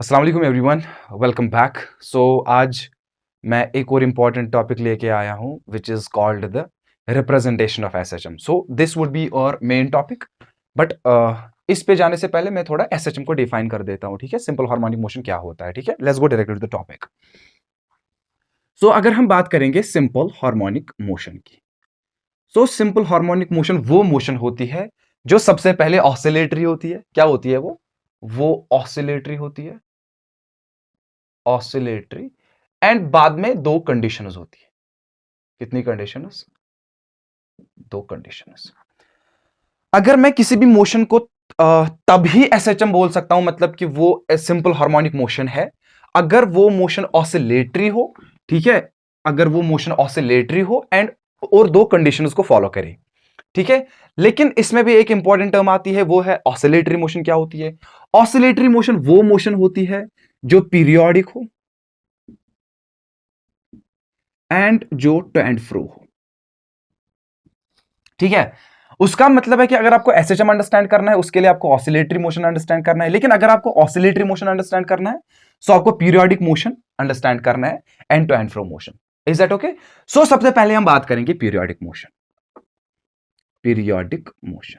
अस्सलाम वालेकुम everyone, welcome back. आज मैं एक और इम्पॉर्टेंट टॉपिक लेके आया हूँ which is called the representation of SHM. So this would be और मेन टॉपिक, बट इस पे जाने से पहले मैं थोड़ा एसएचएम को डिफाइन कर देता हूँ। ठीक है, सिंपल हार्मोनिक मोशन क्या होता है। ठीक है, let's go directly to the topic. अगर हम बात करेंगे सिंपल हार्मोनिक मोशन की, सिंपल हार्मोनिक मोशन वो मोशन होती है जो सबसे पहले ऑसिलेटरी होती है। क्या होती है वो ऑसिलेटरी होती है, ऑसिलेटरी, एंड बाद में दो कंडीशंस होती है। कितनी कंडीशंस? दो कंडीशंस। अगर मैं किसी भी मोशन को तभी एसएचएम बोल सकता हूं, मतलब कि वो सिंपल हार्मोनिक मोशन है, अगर वो मोशन ऑसिलेटरी हो। ठीक है, अगर वो मोशन ऑसिलेटरी हो एंड और दो कंडीशंस को फॉलो करे। ठीक है, लेकिन इसमें भी एक इंपॉर्टेंट टर्म आती है, वो है ऑसिलेटरी मोशन। क्या होती है? ऑसिलेटरी मोशन वो मोशन होती है जो पीरियोडिक हो एंड जो टू एंड फ्रो हो। ठीक है, उसका मतलब है कि अगर आपको एसएचएम अंडरस्टैंड करना है, उसके लिए आपको ऑसिलेटरी मोशन अंडरस्टैंड करना है। लेकिन अगर आपको ऑसिलेटरी मोशन अंडरस्टैंड करना है, सो आपको पीरियोडिक मोशन अंडरस्टैंड करना है, and to and fro motion. Is that okay? सबसे पहले हम बात करेंगे periodic motion. Periodic motion,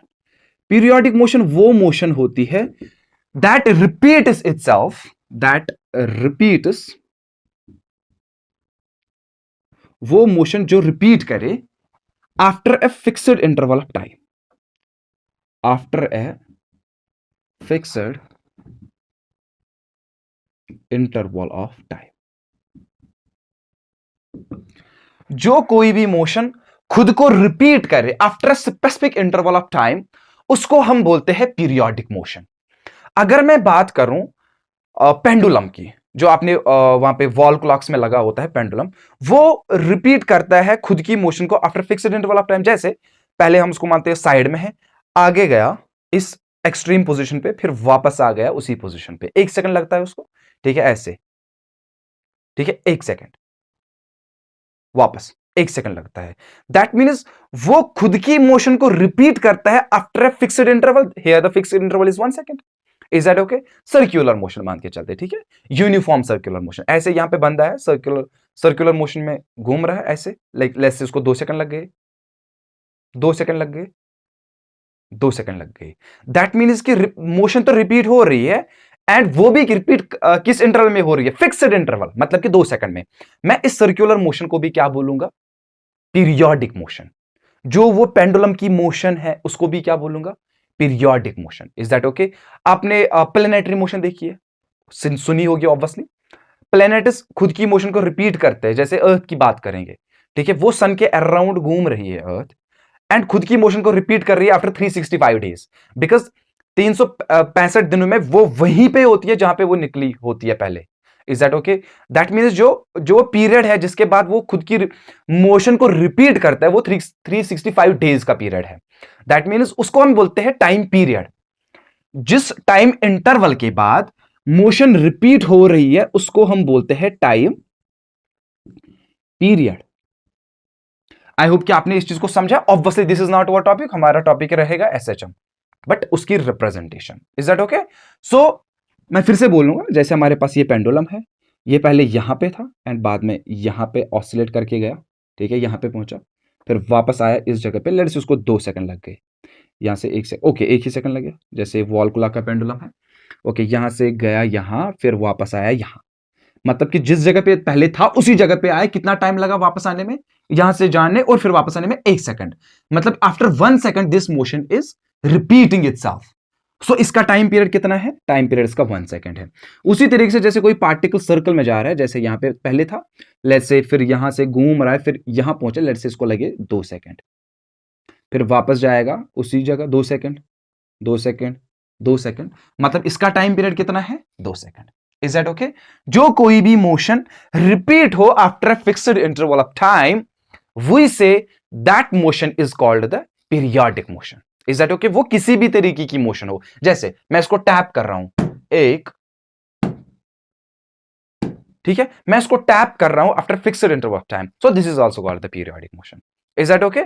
periodic motion वो मोशन होती है that repeats itself, that repeats, वो मोशन जो रिपीट करे after a fixed interval of time, after a fixed interval of time. जो कोई भी मोशन खुद को रिपीट करे after a specific interval of time, उसको हम बोलते हैं पीरियोडिक मोशन। अगर मैं बात करूं पेंडुलम की, जो आपने वहां पे वॉल क्लॉक्स में लगा होता है पेंडुलम, वो रिपीट करता है खुद की मोशन को after fixed interval of time. जैसे पहले हम उसको मानते हैं साइड में है, आगे गया इस एक्सट्रीम पोजीशन पे, फिर वापस आ गया उसी पोजीशन पे, 1 सेकंड लगता है उसको। ठीक है, ऐसे। ठीक है, 1 सेकंड, वापस 1 सेकंड लगता है। दैट मीन्स वो खुद की मोशन को रिपीट करता है after a fixed interval. Here the fixed interval is 1 second. Is that okay? Circular motion मान के चलते। ठीक है, यूनिफॉर्म सर्कुलर मोशन। ऐसे यहां पे बंदा है, सर्कुलर सर्कुलर मोशन में घूम रहा है ऐसे, लाइक लेट्स से उसको 2 सेकंड लग गए, 2 सेकंड लग गए, 2 सेकंड लग गए। दैट मीन्स कि मोशन तो रिपीट हो रही है, एंड वो भी रिपीट किस इंटरवल में हो रही है? फिक्स्ड इंटरवल, मतलब कि 2 सेकंड में। मैं इस सर्कुलर मोशन को भी क्या बोलूंगा? Periodic motion. जो वो पेंडुलम की मोशन है, उसको भी क्या बोलूंगा? Periodic motion. Is that okay? आपने प्लेनेटरी मोशन देखी है, सुनी होगी ऑब्वियसली। प्लेनेट्स खुद की मोशन को रिपीट करते हैं। जैसे अर्थ की बात करेंगे, ठीक है, वो सन के अराउंड घूम रही है अर्थ, एंड खुद की मोशन को रिपीट कर रही है आफ्टर 365 डेज, बिकॉज 365 दिनों में वो वहीं पे होती है जहां पे वो निकली होती है पहले। Is that okay? That means जो जो पीरियड है जिसके बाद वो खुद की मोशन को रिपीट करता है, वो 365 डेज का पीरियड है। दैट मीन्स उसको हम बोलते हैं टाइम पीरियड। जिस टाइम इंटरवल के बाद मोशन रिपीट हो रही है, उसको हम बोलते हैं टाइम पीरियड। आई होप कि आपने इस चीज को समझा। Obviously this is not our topic, हमारा टॉपिक रहेगा एसएचएम, बट उसकी रिप्रेजेंटेशन। Is that okay? मैं फिर से बोलूंगा, जैसे हमारे पास ये पेंडुलम है, ये पहले यहां पे था एंड बाद में यहां पे ऑसिलेट करके गया। ठीक है, यहां पे पहुंचा, फिर वापस आया इस जगह पे। लेट्स से उसको 2 सेकंड लग गए, यहां से 1 सेकंड, ओके, 1 ही सेकंड लगे, जैसे वॉल क्लॉक का पेंडुलम है। ओके, यहां से गया यहां, फिर वापस आया यहां, मतलब कि जिस जगह पे पहले था उसी जगह पे आया। कितना टाइम लगा वापस आने में, यहां से जाने और फिर वापस आने में? 1 सेकंड। मतलब after 1 second this motion is repeating itself. इसका टाइम पीरियड कितना है? टाइम पीरियड इसका 1 सेकंड है। उसी तरीके से जैसे कोई पार्टिकल सर्कल में जा रहा है, जैसे यहां पे पहले था, लेट्स से, फिर यहां से घूम रहा है, फिर यहां पहुंचे, लेट्स से इसको लगे 2 सेकंड, फिर वापस जाएगा उसी जगह, 2 सेकंड, 2 सेकंड, 2 सेकंड, मतलब इसका टाइम पीरियड कितना है? 2 सेकंड। Is that okay? जो कोई भी मोशन रिपीट हो after a fixed interval of time, we say that motion is called the periodic motion. Is that okay? वो किसी भी तरीके की मोशन हो, जैसे मैं इसको टैप कर रहा हूं, एक, ठीक है, मैं इसको टैप कर रहा हूं after fixed interval of time, so this is also called the periodic motion. Is that okay?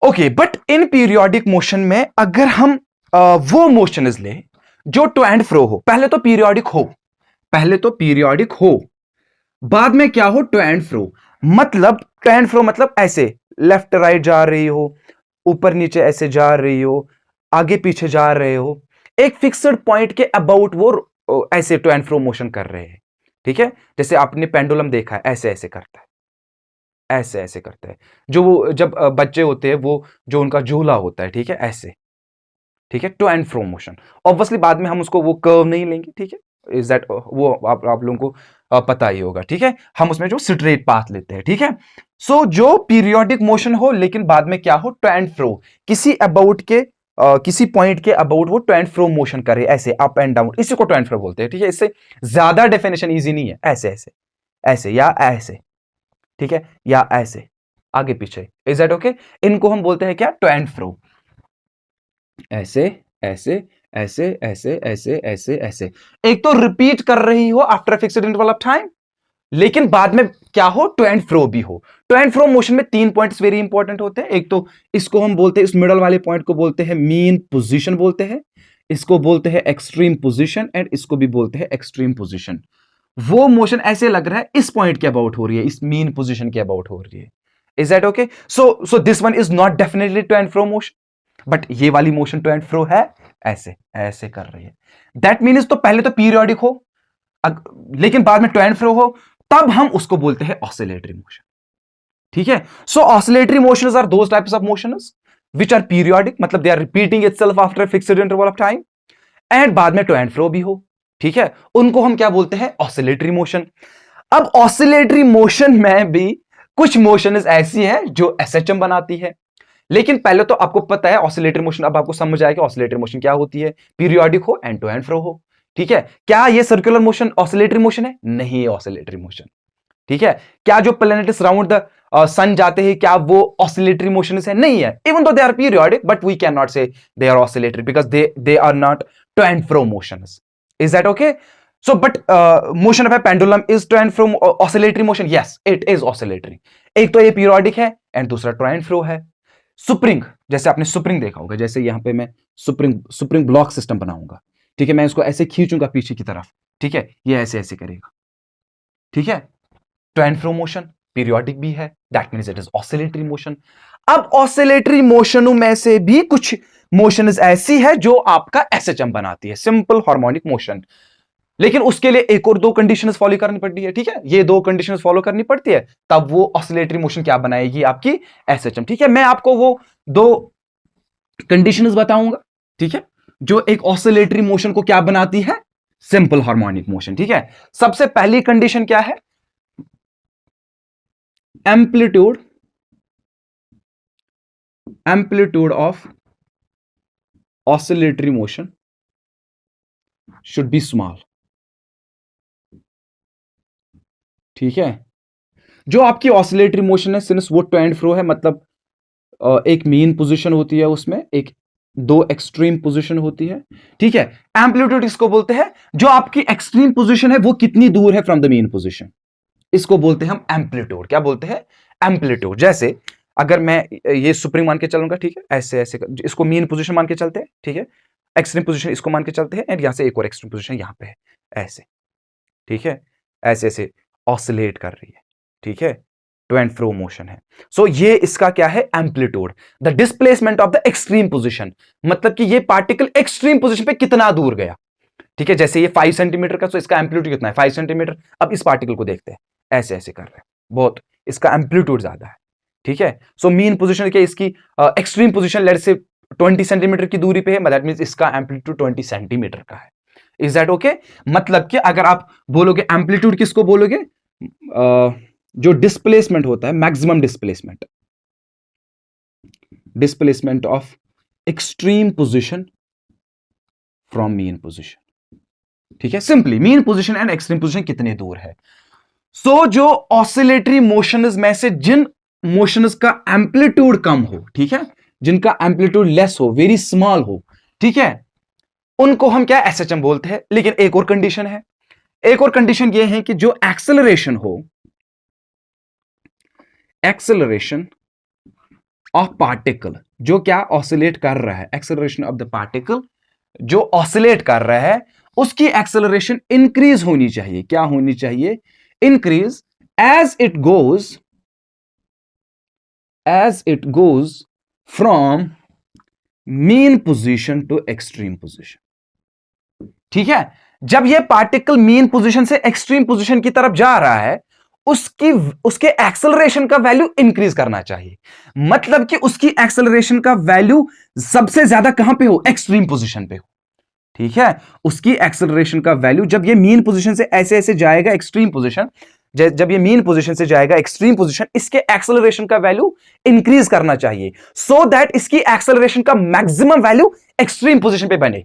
Okay, but in periodic motion में अगर हम वो मोशन ले जो टू एंड फ्रो हो, पहले तो पीरियोडिक हो, पहले तो पीरियोडिक हो, बाद में क्या हो, टू एंड फ्रो। मतलब टू एंड फ्रो मतलब ऐसे लेफ्ट राइट जा रही हो, ऊपर नीचे ऐसे जा रही हो, आगे पीछे जा रहे हो, एक फिक्स्ड पॉइंट के अबाउट वो ऐसे टू एंड फ्रो मोशन कर रहे हैं। ठीक है, जैसे आपने पेंडुलम देखा है, ऐसे ऐसे करता है, ऐसे ऐसे करता है। जो वो जब बच्चे होते हैं, वो जो उनका झूला होता है, ठीक है, ऐसे। ठीक है, to and fro motion. Obviously बाद में हम उसको वो कर्व नहीं लेंगे, ठीक है, इज दैट वो आप लोगों को पता ही होगा। ठीक है, हम उसमें जो स्ट्रेट पाथ लेते हैं। ठीक है, सो जो पीरियोडिक मोशन हो लेकिन बाद में क्या हो, टू एंड फ्रो, किसी अबाउट के किसी पॉइंट के अबाउट वो टू एंड फ्रो मोशन करे, ऐसे अप एंड डाउन, इसी को टू एंड फ्रो बोलते हैं। ठीक है, इससे ज्यादा डेफिनेशन इजी नहीं है, ऐसे ऐसे ऐसे या ऐसे, ठीक है, या ऐसे आगे पीछे, इज दैट ओके। इनको हम बोलते हैं क्या, टू एंड फ्रो, ऐसे ऐसे ऐसे ऐसे ऐसे ऐसे ऐसे। एक तो रिपीट कर रही हो after fixed interval of time, लेकिन बाद में क्या हो, टू एंड फ्रो भी हो। टू एंड फ्रो मोशन में 3 पॉइंट्स वेरी इंपॉर्टेंट होते हैं। एक तो इसको हम बोलते हैं, इस मिडल वाले पॉइंट को बोलते हैं मीन पोजीशन बोलते हैं, इसको बोलते हैं एक्सट्रीम पोजीशन, एंड इसको भी बोलते हैं एक्सट्रीम पोजीशन। वो मोशन ऐसे लग रहा है इस पॉइंट के अबाउट हो रही है, इस मीन पोजीशन के अबाउट हो रही है। Is that okay? So this one is not definitely to and fro motion, but ये वाली मोशन टू एंड फ्रो है, ऐसे ऐसे कर रही है। दैट मीन्स तो पहले तो पीरियोडिक हो, लेकिन बाद में टू एंड फ्रो हो, तब हम उसको बोलते हैं ऑसिलेटरी मोशन। ठीक है, so oscillatory motions are those types of motions which are periodic, मतलब they are repeating itself after fixed interval of time, and बाद में टू एंड फ्रो भी हो। ठीक है, उनको हम क्या बोलते हैं, ऑसिलेटरी मोशन। अब ऑसिलेटरी मोशन में भी कुछ मोशंस ऐसी है जो एसएचएम बनाती है, लेकिन पहले तो आपको पता है ऑसिलेटरी मोशन, अब आपको समझ आएगा ऑसिलेटरी मोशन क्या होती है, पीरियोडिक हो एंड टू एंड फ्रो हो। ठीक है, क्या ये सर्कुलर मोशन ऑसिलेटरी मोशन है? नहीं, ऑसिलेटरी मोशन। ठीक है, क्या जो प्लैनेट्स राउंड द सन जाते हैं, क्या वो ऑसिलेटरी मोशन है? नहीं है। Even though they are periodic, but we can not say they are oscillatory because they are not to and fro motions. Is that okay? So, but motion of a pendulum is to and from oscillatory motion. Yes, it is oscillatory. एक तो ये periodic है and दूसरा to and fro है। Spring, जैसे आपने spring देखा होगा, जैसे यहां पे मैं स्प्रिंग ब्लॉक सिस्टम बनाऊंगा। ठीक है, मैं इसको ऐसे खींचूंगा पीछे की तरफ। ठीक है, ये ऐसे ऐसे करेगा। ठीक है, to and fro motion periodic भी है, that means it is oscillatory motion. अब ऑसिलेटरी मोशनों में से भी कुछ मोशंस ऐसी है जो आपका एसएचएम बनाती है, सिंपल हार्मोनिक मोशन। लेकिन उसके लिए एक और दो कंडीशंस फॉलो करनी पड़ती है। ठीक है, ये दो कंडीशंस फॉलो करनी पड़ती है, तब वो ऑसिलेटरी मोशन क्या बनाएगी, आपकी एसएचएम। ठीक है, मैं आपको वो दो कंडीशंस बताऊंगा। ठीक है, जो एक ऑसिलेटरी मोशन को क्या बनाती है, सिंपल हार्मोनिक मोशन। ठीक है, सबसे पहली कंडीशन क्या है, amplitude of oscillatory motion should be small. ठीक है, जो आपकी ऑसिलेटरी मोशन है, सिंस वो टू एंड फ्रो है, मतलब एक मीन पोजीशन होती है, उसमें एक दो एक्सट्रीम पोजीशन होती है। ठीक है, एम्पलीट्यूड इसको बोलते हैं, जो आपकी एक्सट्रीम पोजीशन है वो कितनी दूर है फ्रॉम द मीन पोजीशन, इसको बोलते हैं हम एम्पलीट्यूड। क्या बोलते हैं, एम्पलीट्यूड। जैसे अगर मैं ये सुप्रीम मान के चलूंगा, ठीक है, ऐसे ऐसे इसको मीन पोजीशन मान के चलते हैं। ठीक है, एक्सट्रीम पोजीशन इसको मान के चलते हैं, एंड यहां से एक और एक्सट्रीम पोजीशन यहां पे है, ऐसे। ठीक है, ऐसे ऐसे ऑसिलेट कर रही है। ठीक है, टू एंड फ्रो मोशन है। सो ये इसका क्या है, amplitude, the displacement of the extreme position, मतलब कि ये पार्टिकल एक्सट्रीम पोजीशन पे कितना दूर गया। ठीक है, जैसे ये 5 सेंटीमीटर का, तो इसका एम्पलीट्यूड कितना है, 5 सेंटीमीटर। अब इस पार्टिकल को देखते हैं, ऐसे ऐसे कर रहे हैं, बहुत इसका एम्पलीट्यूड ज्यादा है। ठीक है, सो मीन पोजीशन क्या, इसकी एक्सट्रीम पोजीशन लेट से 20 सेंटीमीटर की दूरी पे है, दैट मींस इसका एम्पलीट्यूड 20 सेंटीमीटर का है। Is that okay? मतलब कि अगर आप बोलोगे एम्पलीट्यूड, किसको बोलोगे, जो डिस्प्लेसमेंट होता है, maximum displacement of extreme position from mean position. ठीक है, simply mean position and extreme position कितने दूर है। सो जो ऑसिलेटरी मोशंस में से जिन मोशंस का एम्पलीट्यूड कम हो, ठीक है, जिनका एम्पलीट्यूड लेस हो, वेरी स्मॉल हो, ठीक है, उनको हम क्या, एसएचएम बोलते हैं। लेकिन एक और कंडीशन है, एक और कंडीशन यह है कि जो एक्सेलरेशन हो, एक्सेलरेशन ऑफ पार्टिकल, जो क्या ऑसिलेट कर रहा है, एक्सेलरेशन ऑफ द पार्टिकल जो ऑसिलेट कर रहा है, उसकी एक्सेलरेशन इंक्रीज होनी चाहिए। क्या होनी चाहिए? Increase as it goes from mean position to extreme position. ठीक है, जब यह पार्टिकल मीन पोजीशन से एक्सट्रीम पोजीशन की तरफ जा रहा है, उसके एक्सेलरेशन का वैल्यू इंक्रीज करना चाहिए। मतलब कि उसकी एक्सेलरेशन का वैल्यू सबसे ज्यादा कहां पे हो? एक्सट्रीम पोजीशन पे हो। ठीक है, उसकी एक्सेलरेशन का वैल्यू जब ये मीन पोजीशन से ऐसे ऐसे जाएगा एक्सट्रीम पोजीशन, जब ये मीन पोजीशन से जाएगा एक्सट्रीम पोजीशन, इसके एक्सेलरेशन का वैल्यू इंक्रीज करना चाहिए सो दैट इसकी एक्सेलरेशन का मैक्सिमम वैल्यू एक्सट्रीम पोजीशन पे बने।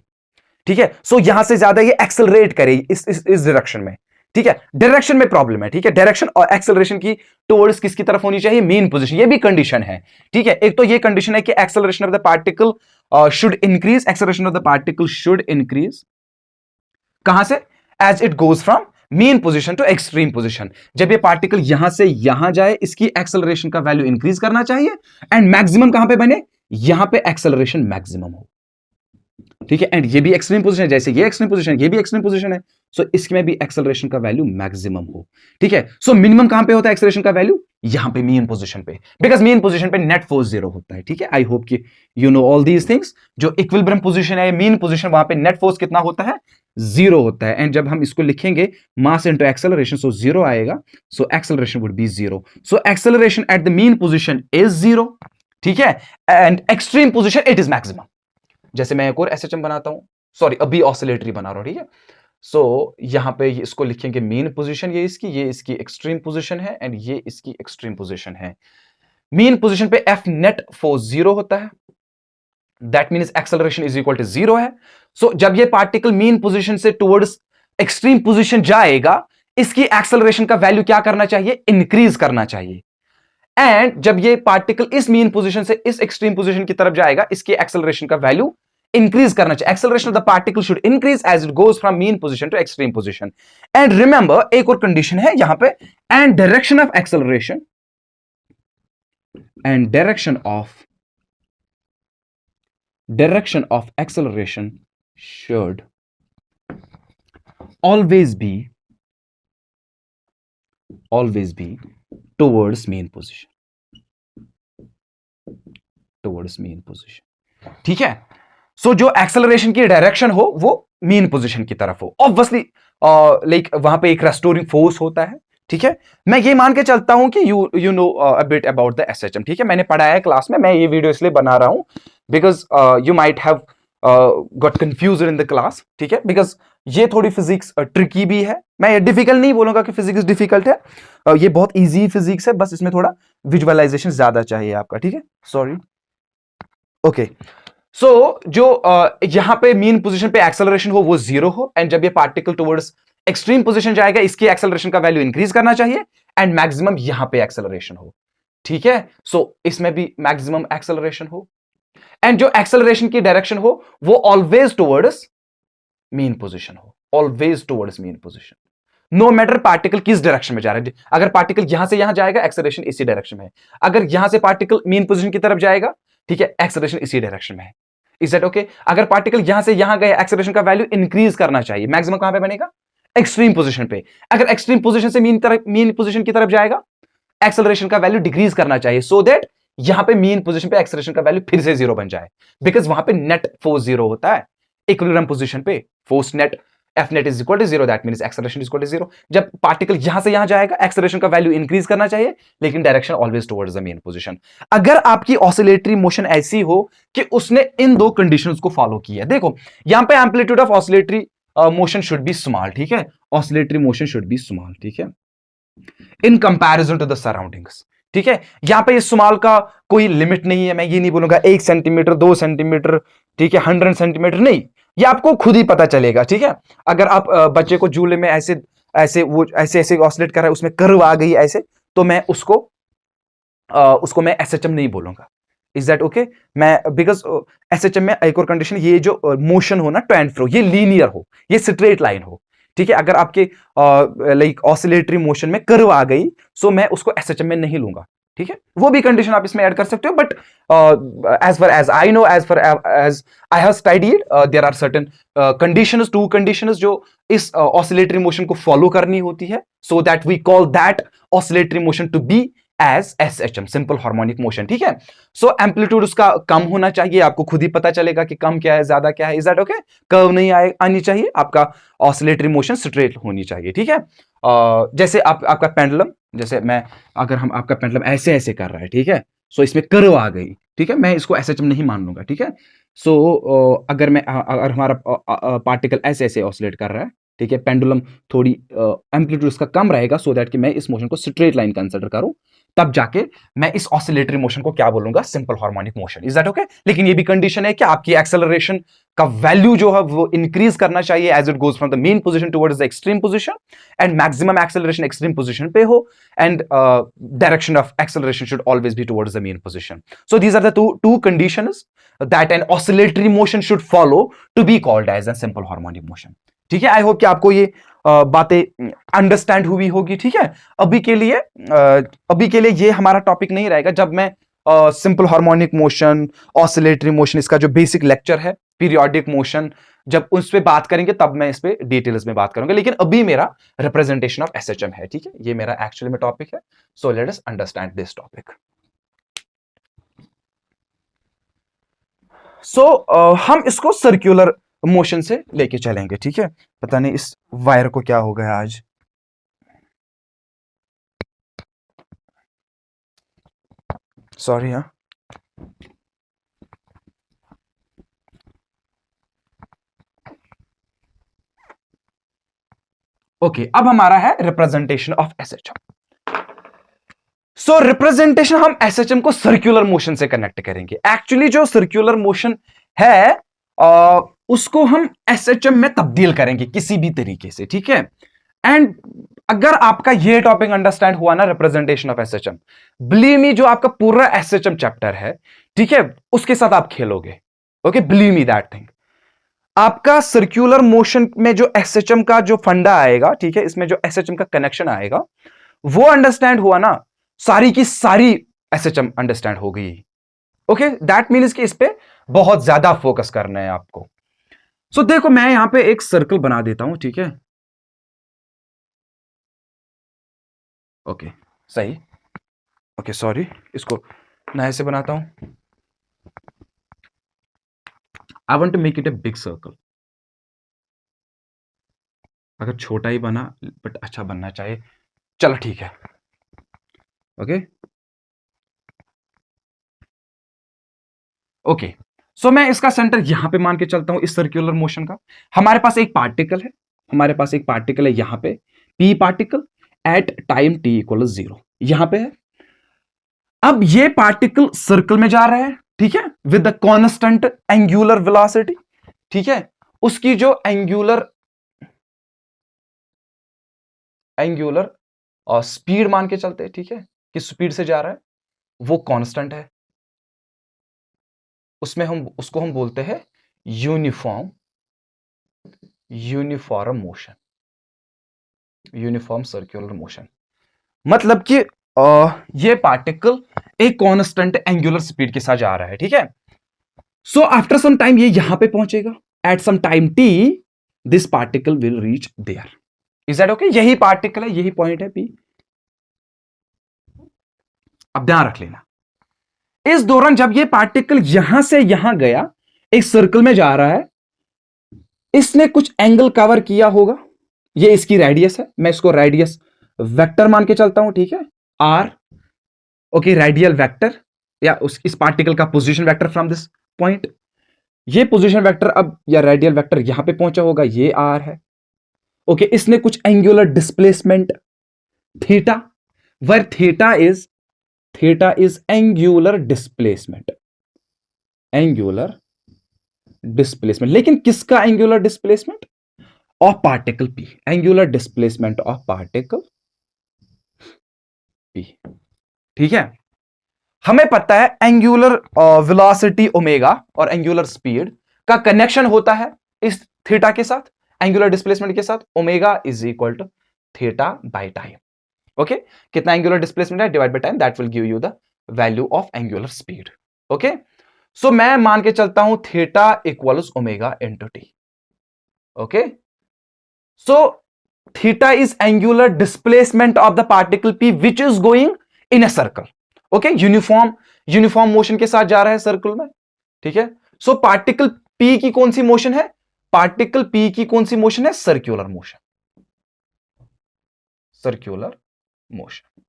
ठीक है, सो यहां से ज्यादा ये एक्सेलरेट करे इस डायरेक्शन में। ठीक है, डायरेक्शन में प्रॉब्लम है। ठीक है, डायरेक्शन और एक्सेलरेशन की टुवर्ड्स किसकी तरफ होनी चाहिए? Mean position. ये भी कंडीशन है। ठीक है, एक तो ये कंडीशन है कि acceleration of the particle should increase, acceleration of the particle should increase कहां से? As it goes from mean position to extreme position. जब ये पार्टिकल यहां से यहां जाए, इसकी एक्सेलरेशन का वैल्यू इंक्रीज करना चाहिए एंड मैक्सिमम कहां पे बने? यहां पे एक्सेलरेशन मैक्सिमम हो। ठीक है, एंड ये भी एक्सट्रीम पोजीशन है, जैसे ये एक्सट्रीम पोजीशन, ये भी एक्सट्रीम पोजीशन है, सो इसमें भी एक्सेलरेशन का वैल्यू मैक्सिमम हो। ठीक है, सो मिनिमम कहां पे होता है एक्सेलरेशन का वैल्यू? यहां पे मीन पोजीशन पे, बिकॉज मीन पोजीशन पे नेट फोर्स जीरो होता है। ठीक है, आई होप कि you know all these things. जो इक्विलिब्रियम पोजीशन है, मीन पोजीशन, वहां पे नेट फोर्स कितना होता है? जीरो होता है। एंड जब हम इसको लिखेंगे mass into acceleration, so zero आएगा, so acceleration would be zero. So acceleration at the mean position is zero. ठीक है, and extreme position it is maximum. जैसे मैं एक और एसएचएम बनाता हूं, सॉरी अभी ऑसिलेटरी बना रहा हूं। ठीक है, सो यहां पे इसको लिखेंगे मीन पोजीशन, ये इसकी एक्सट्रीम पोजीशन है एंड ये इसकी एक्सट्रीम पोजीशन है। मीन पोजीशन पे एफ नेट फोर्स जीरो होता है, that means acceleration is equal to zero है। सो जब ये पार्टिकल मीन पोजीशन से टुवर्ड्स एक्सट्रीम पोजीशन जाएगा, इसकी एक्सेलरेशन का वैल्यू क्या करना चाहिए? इंक्रीज करना चाहिए। एंड जब ये पार्टिकल इस मीन पोजीशन से इस एक्सट्रीम पोजीशन की तरफ जाएगा, इसकी एक्सेलरेशन का वैल्यू इंक्रीज करना चाहिए। Acceleration of the particle should increase as it goes from mean position to extreme position. And remember, एक और कंडीशन है यहां पे, and direction of acceleration should always be towards mean position, ठीक है। सो जो एक्सेलरेशन की डायरेक्शन हो वो मीन पोजीशन की तरफ हो। ऑब्वियसली लाइक वहां पे एक रेस्टोरिंग फोर्स होता है। ठीक है, मैं ये मान के चलता हूं कि you know a bit about the SHM. ठीक है, मैंने पढ़ाया है क्लास में, मैं ये वीडियो इसलिए बना रहा हूं because you might have got confused in the class. ठीक है, बिकॉज ये थोड़ी फिजिक्स ट्रिकी भी है। मैं ये डिफिकल्ट नहीं बोलूंगा कि फिजिक्स डिफिकल्ट है, ये बहुत इजी फिजिक्स है, बस इसमें थोड़ा विजुअलाइजेशन ज्यादा चाहिए आपका। ठीक है, सॉरी। ओके, सो जो यहां पे मीन पोजीशन पे एक्सेलरेशन हो वो जीरो हो, एंड जब ये पार्टिकल टुवर्ड्स एक्सट्रीम पोजीशन जाएगा, इसकी एक्सेलरेशन का वैल्यू इंक्रीज करना चाहिए एंड मैक्सिमम यहां पे एक्सेलरेशन हो। ठीक है, सो इसमें भी मैक्सिमम एक्सेलरेशन हो, एंड जो एक्सेलरेशन की डायरेक्शन हो वो ऑलवेज टुवर्ड्स मीन पोजीशन हो, always towards mean position. No matter particle किस डायरेक्शन में जा रहा है। अगर पार्टिकल यहां से यहां जाएगा, एक्सेलरेशन इसी डायरेक्शन में है। अगर यहां से पार्टिकल मीन पोजीशन की तरफ जाएगा, ठीक है, एक्सेलरेशन इसी डायरेक्शन में है। Is that okay? अगर पार्टिकल यहां से यहां गए, एक्सेलरेशन का वैल्यू इंक्रीज करना चाहिए। मैक्सिमम कहां पे बनेगा? एक्सट्रीम पोजीशन पे। अगर एक्सट्रीम पोजीशन से मीन पोजीशन की तरफ जाएगा, एक्सेलरेशन का वैल्यू डिक्रीज करना चाहिए सो दैट यहां पे मीन पोजीशन पे एक्सेलरेशन का वैल्यू फिर से जीरो बन जाए, बिकॉज वहां पे नेट फोर्स जीरो होता है। इक्विलिब्रियम पोजीशन पे force net F net is equal to zero, that means acceleration is equal to zero. जब पार्टिकल यहां से यहां जाएगा, एक्सेलरेशन का वैल्यू इंक्रीज करना चाहिए, लेकिन direction always towards the mean position. अगर आपकी ऑसिलेटरी मोशन ऐसी हो कि उसने इन दो कंडीशंस को फॉलो किया, देखो यहां पे amplitude of oscillatory motion should be small. ठीक है, oscillatory motion should be small. ठीक है, in comparison to the surroundings. ठीक है, यहां पे इस स्मॉल का कोई लिमिट नहीं है। मैं ये नहीं बोलूंगा 1 सेंटीमीटर 2 सेंटीमीटर, ठीक है, 100 सेंटीमीटर, नहीं, ये आपको खुद ही पता चलेगा। ठीक है, अगर आप बच्चे को झूले में ऐसे ऐसे ऑसिलेट कर रहा है, उसमें कर्व आ गई ऐसे, तो मैं उसको मैं एसएचएम नहीं बोलूंगा। Is that okay? मैं बिकॉज एसएचएम में एक और कंडीशन, ये जो मोशन हो ना टू एंड फ्रो, ये लीनियर हो, ये स्ट्रेट लाइन हो। ठीक है, अगर आपके लाइक ऑसिलेटरी मोशन में कर्व आ गई, सो मैं उसको एसएचएम में नहीं लूंगा। ठीक है, वो भी कंडीशन आप इसमें ऐड कर सकते हो, but as far as I know, as far as I have studied, there are certain conditions, two conditions जो इस ऑसिलेटरी मोशन को फॉलो करनी होती है, so that we call that oscillatory motion to be as SHM, simple harmonic motion. ठीक है, सो amplitude उसका कम होना चाहिए, आपको खुद ही पता चलेगा कि कम क्या है, ज्यादा क्या है। Is that okay? कर्व नहीं आनी चाहिए, आपका ऑसिलेटरी मोशन स्ट्रेट होनी चाहिए। ठीक है, जैसे आपका पेंडुलम, जैसे मैं, अगर हम आपका पेंडुलम ऐसे ऐसे कर रहा है, ठीक है, सो इसमें कर्व आ गई, ठीक है, मैं इसको SHM नहीं मान लूंगा। ठीक है, सो अगर हमारा पार्टिकल ऐसे ऐसे ऑसिलेट कर रहा है, ठीक है, पेंडुलम थोड़ी एम्पलीट्यूड उसका कम रहेगा, सो दैट कि मैं इस मोशन को स्ट्रेट लाइन कंसिडर करूं, तब जाके मैं इस ऑसिलेटरी मोशन को क्या बोलूंगा? Simple harmonic motion. Is that okay? लेकिन ये भी कंडीशन है कि आपकी एक्सेलरेशन का वैल्यू जो है वो इंक्रीज करना चाहिए as it goes from the mean position towards the extreme position, and maximum acceleration extreme position पे हो, and direction of acceleration should always be towards the mean position. So these are the two conditions that an oscillatory motion should follow to be called as an simple harmonic motion. ठीक है, आई hope कि आपको ये बातें understand हुई होगी। ठीक है, अभी के लिए ये हमारा टॉपिक नहीं रहेगा। जब मैं simple harmonic motion, oscillatory motion, इसका जो बेसिक लेक्चर है, पीरियोडिक मोशन, जब उस पे बात करेंगे तब मैं इस पे डिटेल्स में बात करूंगा। लेकिन अभी मेरा रिप्रेजेंटेशन ऑफ SHM है। ठीक है, ये मेरा एक्चुअली में टॉपिक है। So let us understand this topic. So हम इसको सर्कुलर मोशन से लेके चलेंगे। ठीक है, पता नहीं इस वायर को क्या हो गया आज। सॉरी। हाँ, ओके, अब हमारा है representation of SHM। So representation हम SHM को सर्कुलर मोशन से कनेक्ट करेंगे। एक्चुअली जो सर्कुलर मोशन है उसको हम SHM में तब्दील करेंगे किसी भी तरीके से। ठीक है, एंड अगर आपका ये टॉपिक अंडरस्टैंड हुआ ना, representation of SHM, believe me, जो आपका पूरा SHM चैप्टर है, ठीक है, उसके साथ आप खेलोगे। Okay, believe me that thing. आपका सर्कुलर मोशन में जो SHM का जो फंडा आएगा, ठीक है, इसमें जो SHM का कनेक्शन आएगा, वो अंडरस्टैंड हुआ ना, सारी की सारी SHM अंडरस्टैंड हो गई। ओके, दैट मीन्स कि इस पे बहुत ज्यादा फोकस करना है आपको। सो देखो, मैं यहां पे एक सर्कल बना देता हूं। ठीक है, ओके, सही। ओके, सॉरी, इसको नए से बनाता हूं। I want to make it a big circle. अगर छोटा ही बना बट अच्छा बनना चाहिए। चलो ठीक है। ओके, ओके, सो मैं इसका सेंटर यहां पे मान के चलता हूं, इस सर्कुलर मोशन का। हमारे पास एक पार्टिकल है, यहां पे P particle at time t equal 0 यहां पे है। अब ये पार्टिकल सर्कल में जा रहा है, ठीक है, with the constant angular velocity. ठीक है, उसकी जो एंगुलर और स्पीड मान के चलते हैं, ठीक है, किस स्पीड से जा रहा है, वो कांस्टेंट है। उसको हम बोलते हैं uniform motion, uniform circular motion. मतलब कि ये पार्टिकल एक कांस्टेंट एंगुलर स्पीड के साथ जा रहा है। ठीक है, सो आफ्टर सम टाइम ये यहां पे पहुंचेगा, at some time t this particle will reach there. Is that okay? यही पार्टिकल है, यही पॉइंट है P। अब ध्यान रख लेना, इस दौरान जब ये पार्टिकल यहां से यहां गया, एक सर्कल में जा रहा है, इसने कुछ एंगल कवर किया होगा। ये इसकी रेडियस है, मैं इसको रेडियस वेक्टर मान के चलता हूं। ठीक है, R। ओके, रेडियल वेक्टर या इस पार्टिकल का position vector from this point. ये पोजीशन वेक्टर अब या रेडियल वेक्टर यहां पे पहुंचा होगा, ये R है। ओके, इसने कुछ angular displacement theta, where theta is angular displacement, लेकिन किसका angular displacement? Of particle P, angular displacement of particle P। ठीक है, हमें पता है एंगुलर वेलोसिटी ओमेगा और एंगुलर स्पीड का कनेक्शन होता है इस थीटा के साथ, एंगुलर डिस्प्लेसमेंट के साथ। Omega is equal to theta by time. Okay कितना एंगुलर डिस्प्लेसमेंट है divide by time, that will give you the value of angular speed. Okay so मैं मान के चलता हूं theta equals omega into t. Okay so theta is angular displacement of the particle P which is going in a circle. Okay uniform motion के साथ जा रहा है सर्कल में, ठीक है। सो पार्टिकल पी की कौन सी मोशन है, पार्टिकल पी की कौन सी मोशन है, सर्क्यूलर मोशन, सर्क्यूलर मोशन।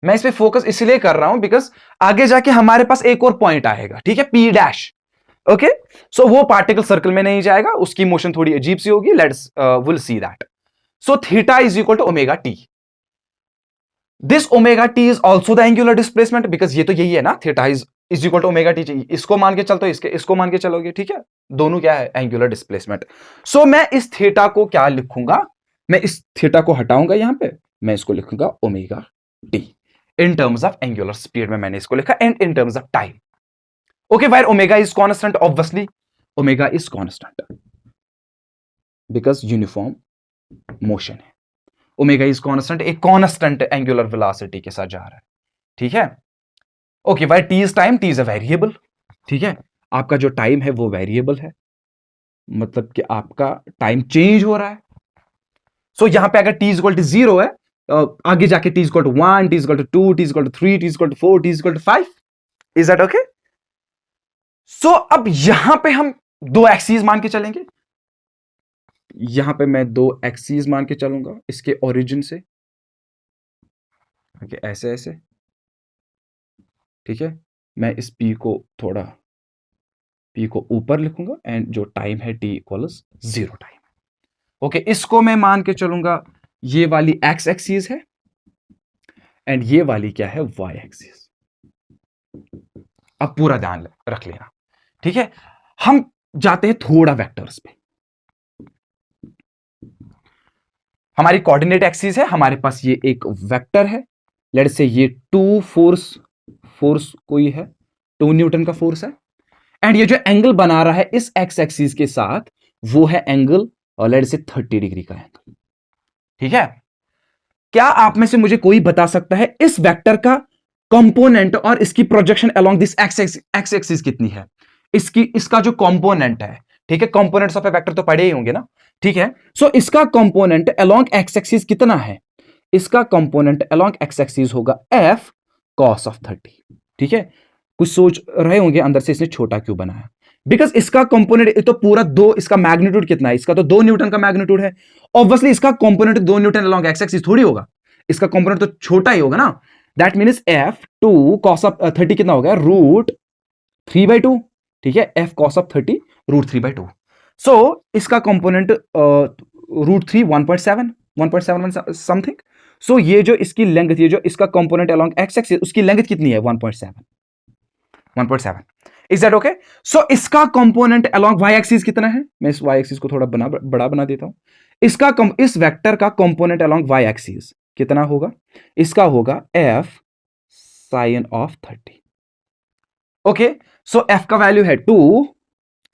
मैं इस पे फोकस इसलिए कर रहा हूं बिकॉज आगे जाके हमारे पास एक और पॉइंट आएगा, ठीक है, पी डैश। ओके सो वो पार्टिकल सर्कल में नहीं जाएगा, उसकी मोशन थोड़ी अजीब सी होगी, let's will see that. So theta is equal to omega t, this omega t is also the angular displacement, because ये तो यही है ना, theta is equal to omega t, इसको मान के चलते हो, इसको मान के चलोगे, ठीक है, दोनों क्या है, एंगुलर डिस्प्लेसमेंट। सो मैं इस थीटा को क्या लिखूंगा, मैं इस थीटा को हटाऊंगा यहां पे, मैं इसको लिखूंगा omega T in terms of angular speed में मैंने इसको लिखा, and in terms of time. Okay wire omega is constant, obviously omega is constant because uniform motion है, ओमेगा इज कांस्टेंट, एक कांस्टेंट एंगुलर वेलोसिटी के साथ जा रहा है, ठीक है। Okay wire T is time, T is a variable, ठीक है, आपका जो टाइम है वो वेरिएबल है, मतलब कि आपका टाइम चेंज हो रहा है। सो यहां पे अगर टी इज इक्वल टू 0 है, आगे जाके T is equal to 1, T is equal to 2, T is equal to 3, T is equal to 4, T is equal to 5, is that okay. So अब यहां पे हम दो एक्सीज मान के चलेंगे, यहां पे मैं दो एक्सीज मान के चलूंगा इसके ओरिजिन से, ओके ऐसे ऐसे, ठीक है। मैं इस पी को थोड़ा पी को ऊपर लिखूंगा, एंड जो टाइम है टी इक्वल्स 0 टाइम। ओके इसको मैं मान के चलूंगा, ये वाली एक्स एक्सीज है एंड ये वाली क्या है, वाई एक्सीज। अब पूरा ध्यान रख लेना, ठीक है। हम जाते हैं थोड़ा वेक्टर्स पे, हमारी कोऑर्डिनेट एक्सिस है, हमारे पास ये एक वेक्टर है, लेट्स से ये 2 फोर्स कोई है, 2 न्यूटन का फोर्स है, एंड ये जो एंगल बना रहा है इस एक्स एक्सिस के साथ, वो है एंगल, और लेट्स से 30 डिग्री का एंगल, ठीक है। क्या आप में से मुझे कोई बता सकता है इस वेक्टर का कंपोनेंट और इसकी projection along this x axis कितनी है, इसका जो कंपोनेंट है, ठीक है, कंपोनेंट्स ऑफ ए वेक्टर तो पढ़े ही होंगे ना, ठीक है। सो इसका कंपोनेंट अलोंग एक्स एक्सिस कितना है, इसका कंपोनेंट अलोंग एक्स एक्सिस होगा f cos ऑफ 30, ठीक है। कुछ सोच रहे होंगे अंदर से इसने छोटा क्यों बनाया, बिकॉज इसका कंपोनेंट तो पूरा 2, इसका मैग्नीट्यूड कितना है, इसका तो 2 न्यूटन का मैग्नीट्यूड है, ऑब्वियसली इसका component 2 Newton along x axis थोड़ी होगा, इसका कंपोनेंट तो छोटा ही होगा ना, that means f 2 cos of 30 कितना हो गया, √3/2, ठीक है, f cos ऑफ 30 √3/2। सो इसका कंपोनेंट √3 1.7 समथिंग। सो ये जो इसकी लेंथ, ये जो इसका कंपोनेंट अलोंग एक्स एक्सिस, उसकी लेंथ कितनी है, 1.7। Is that okay. सो इसका कंपोनेंट अलोंग वाई एक्सिस कितना है, मैं इस वाई एक्सिस को थोड़ा बड़ा बना देता हूं, इस वेक्टर का कंपोनेंट अलोंग वाई एक्सिस कितना होगा, इसका होगा f sin of 30। Okay so f का वैल्यू है 2,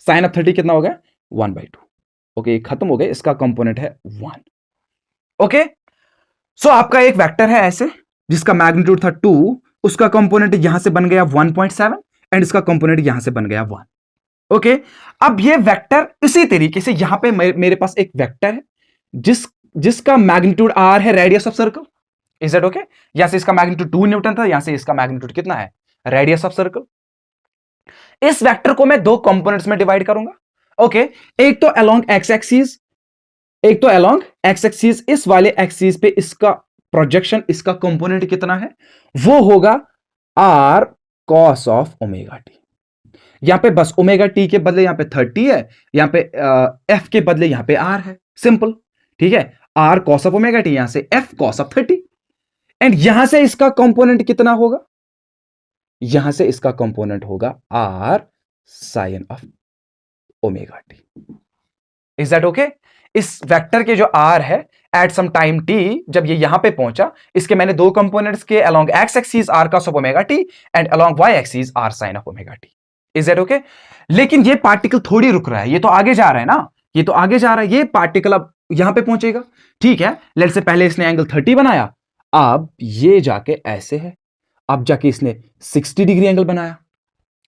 sin ऑफ 30 कितना हो गया, 1/2। ओके खत्म हो गया, इसका कंपोनेंट है 1। ओके सो आपका एक वेक्टर है ऐसे, जिसका मैग्नीट्यूड था 2, उसका कंपोनेंट यहां से बन गया 1.7, एंड इसका कंपोनेंट यहां से बन गया 1। ओके अब ये वेक्टर इसी तरीके से यहां पे मेरे पास एक वेक्टर है जिसका मैग्नीट्यूड r है, radius of circle, is that okay. यहां से इसका मैग्नीट्यूड 2 न्यूटन था, यहां से इसका मैग्नीट्यूड कितना है, रेडियस ऑफ सर्कल। इस वेक्टर को मैं 2 कंपोनेंट्स में डिवाइड करूंगा, ओके एक तो अलोंग एक्स एक्सिस, एक तो अलोंग एक्स एक्सिस, इस वाले एक्सिस पे इसका प्रोजेक्शन, इसका कंपोनेंट कितना है, वो होगा r cos of omega T. यहां पे बस ओमेगा टी के बदले यहां पे 30 है, यहां पे f के बदले यहां पे r है, सिंपल, ठीक है, r cos of omega T, यहां से f cos ऑफ 30, एंड यहां से इसका कंपोनेंट कितना होगा, यहां से इसका कंपोनेंट होगा r sin of omega t. Is that okay. इस वेक्टर के जो r है एट सम टाइम t, जब ये यहां पे पहुंचा, इसके मैंने 2 कंपोनेंट्स के along x axis r cos of omega T and along y axis r sin of omega t. Is that okay. लेकिन ये पार्टिकल थोड़ी रुक रहा है, ये तो आगे जा रहा है ना, ये तो आगे जा रहा है, ये पार्टिकल अब यहां पे पहुंचेगा, ठीक है। लेट्स से पहले इसने एंगल 30 बनाया, अब ये जाके ऐसे है, अब जाके इसने 60 डिग्री एंगल बनाया।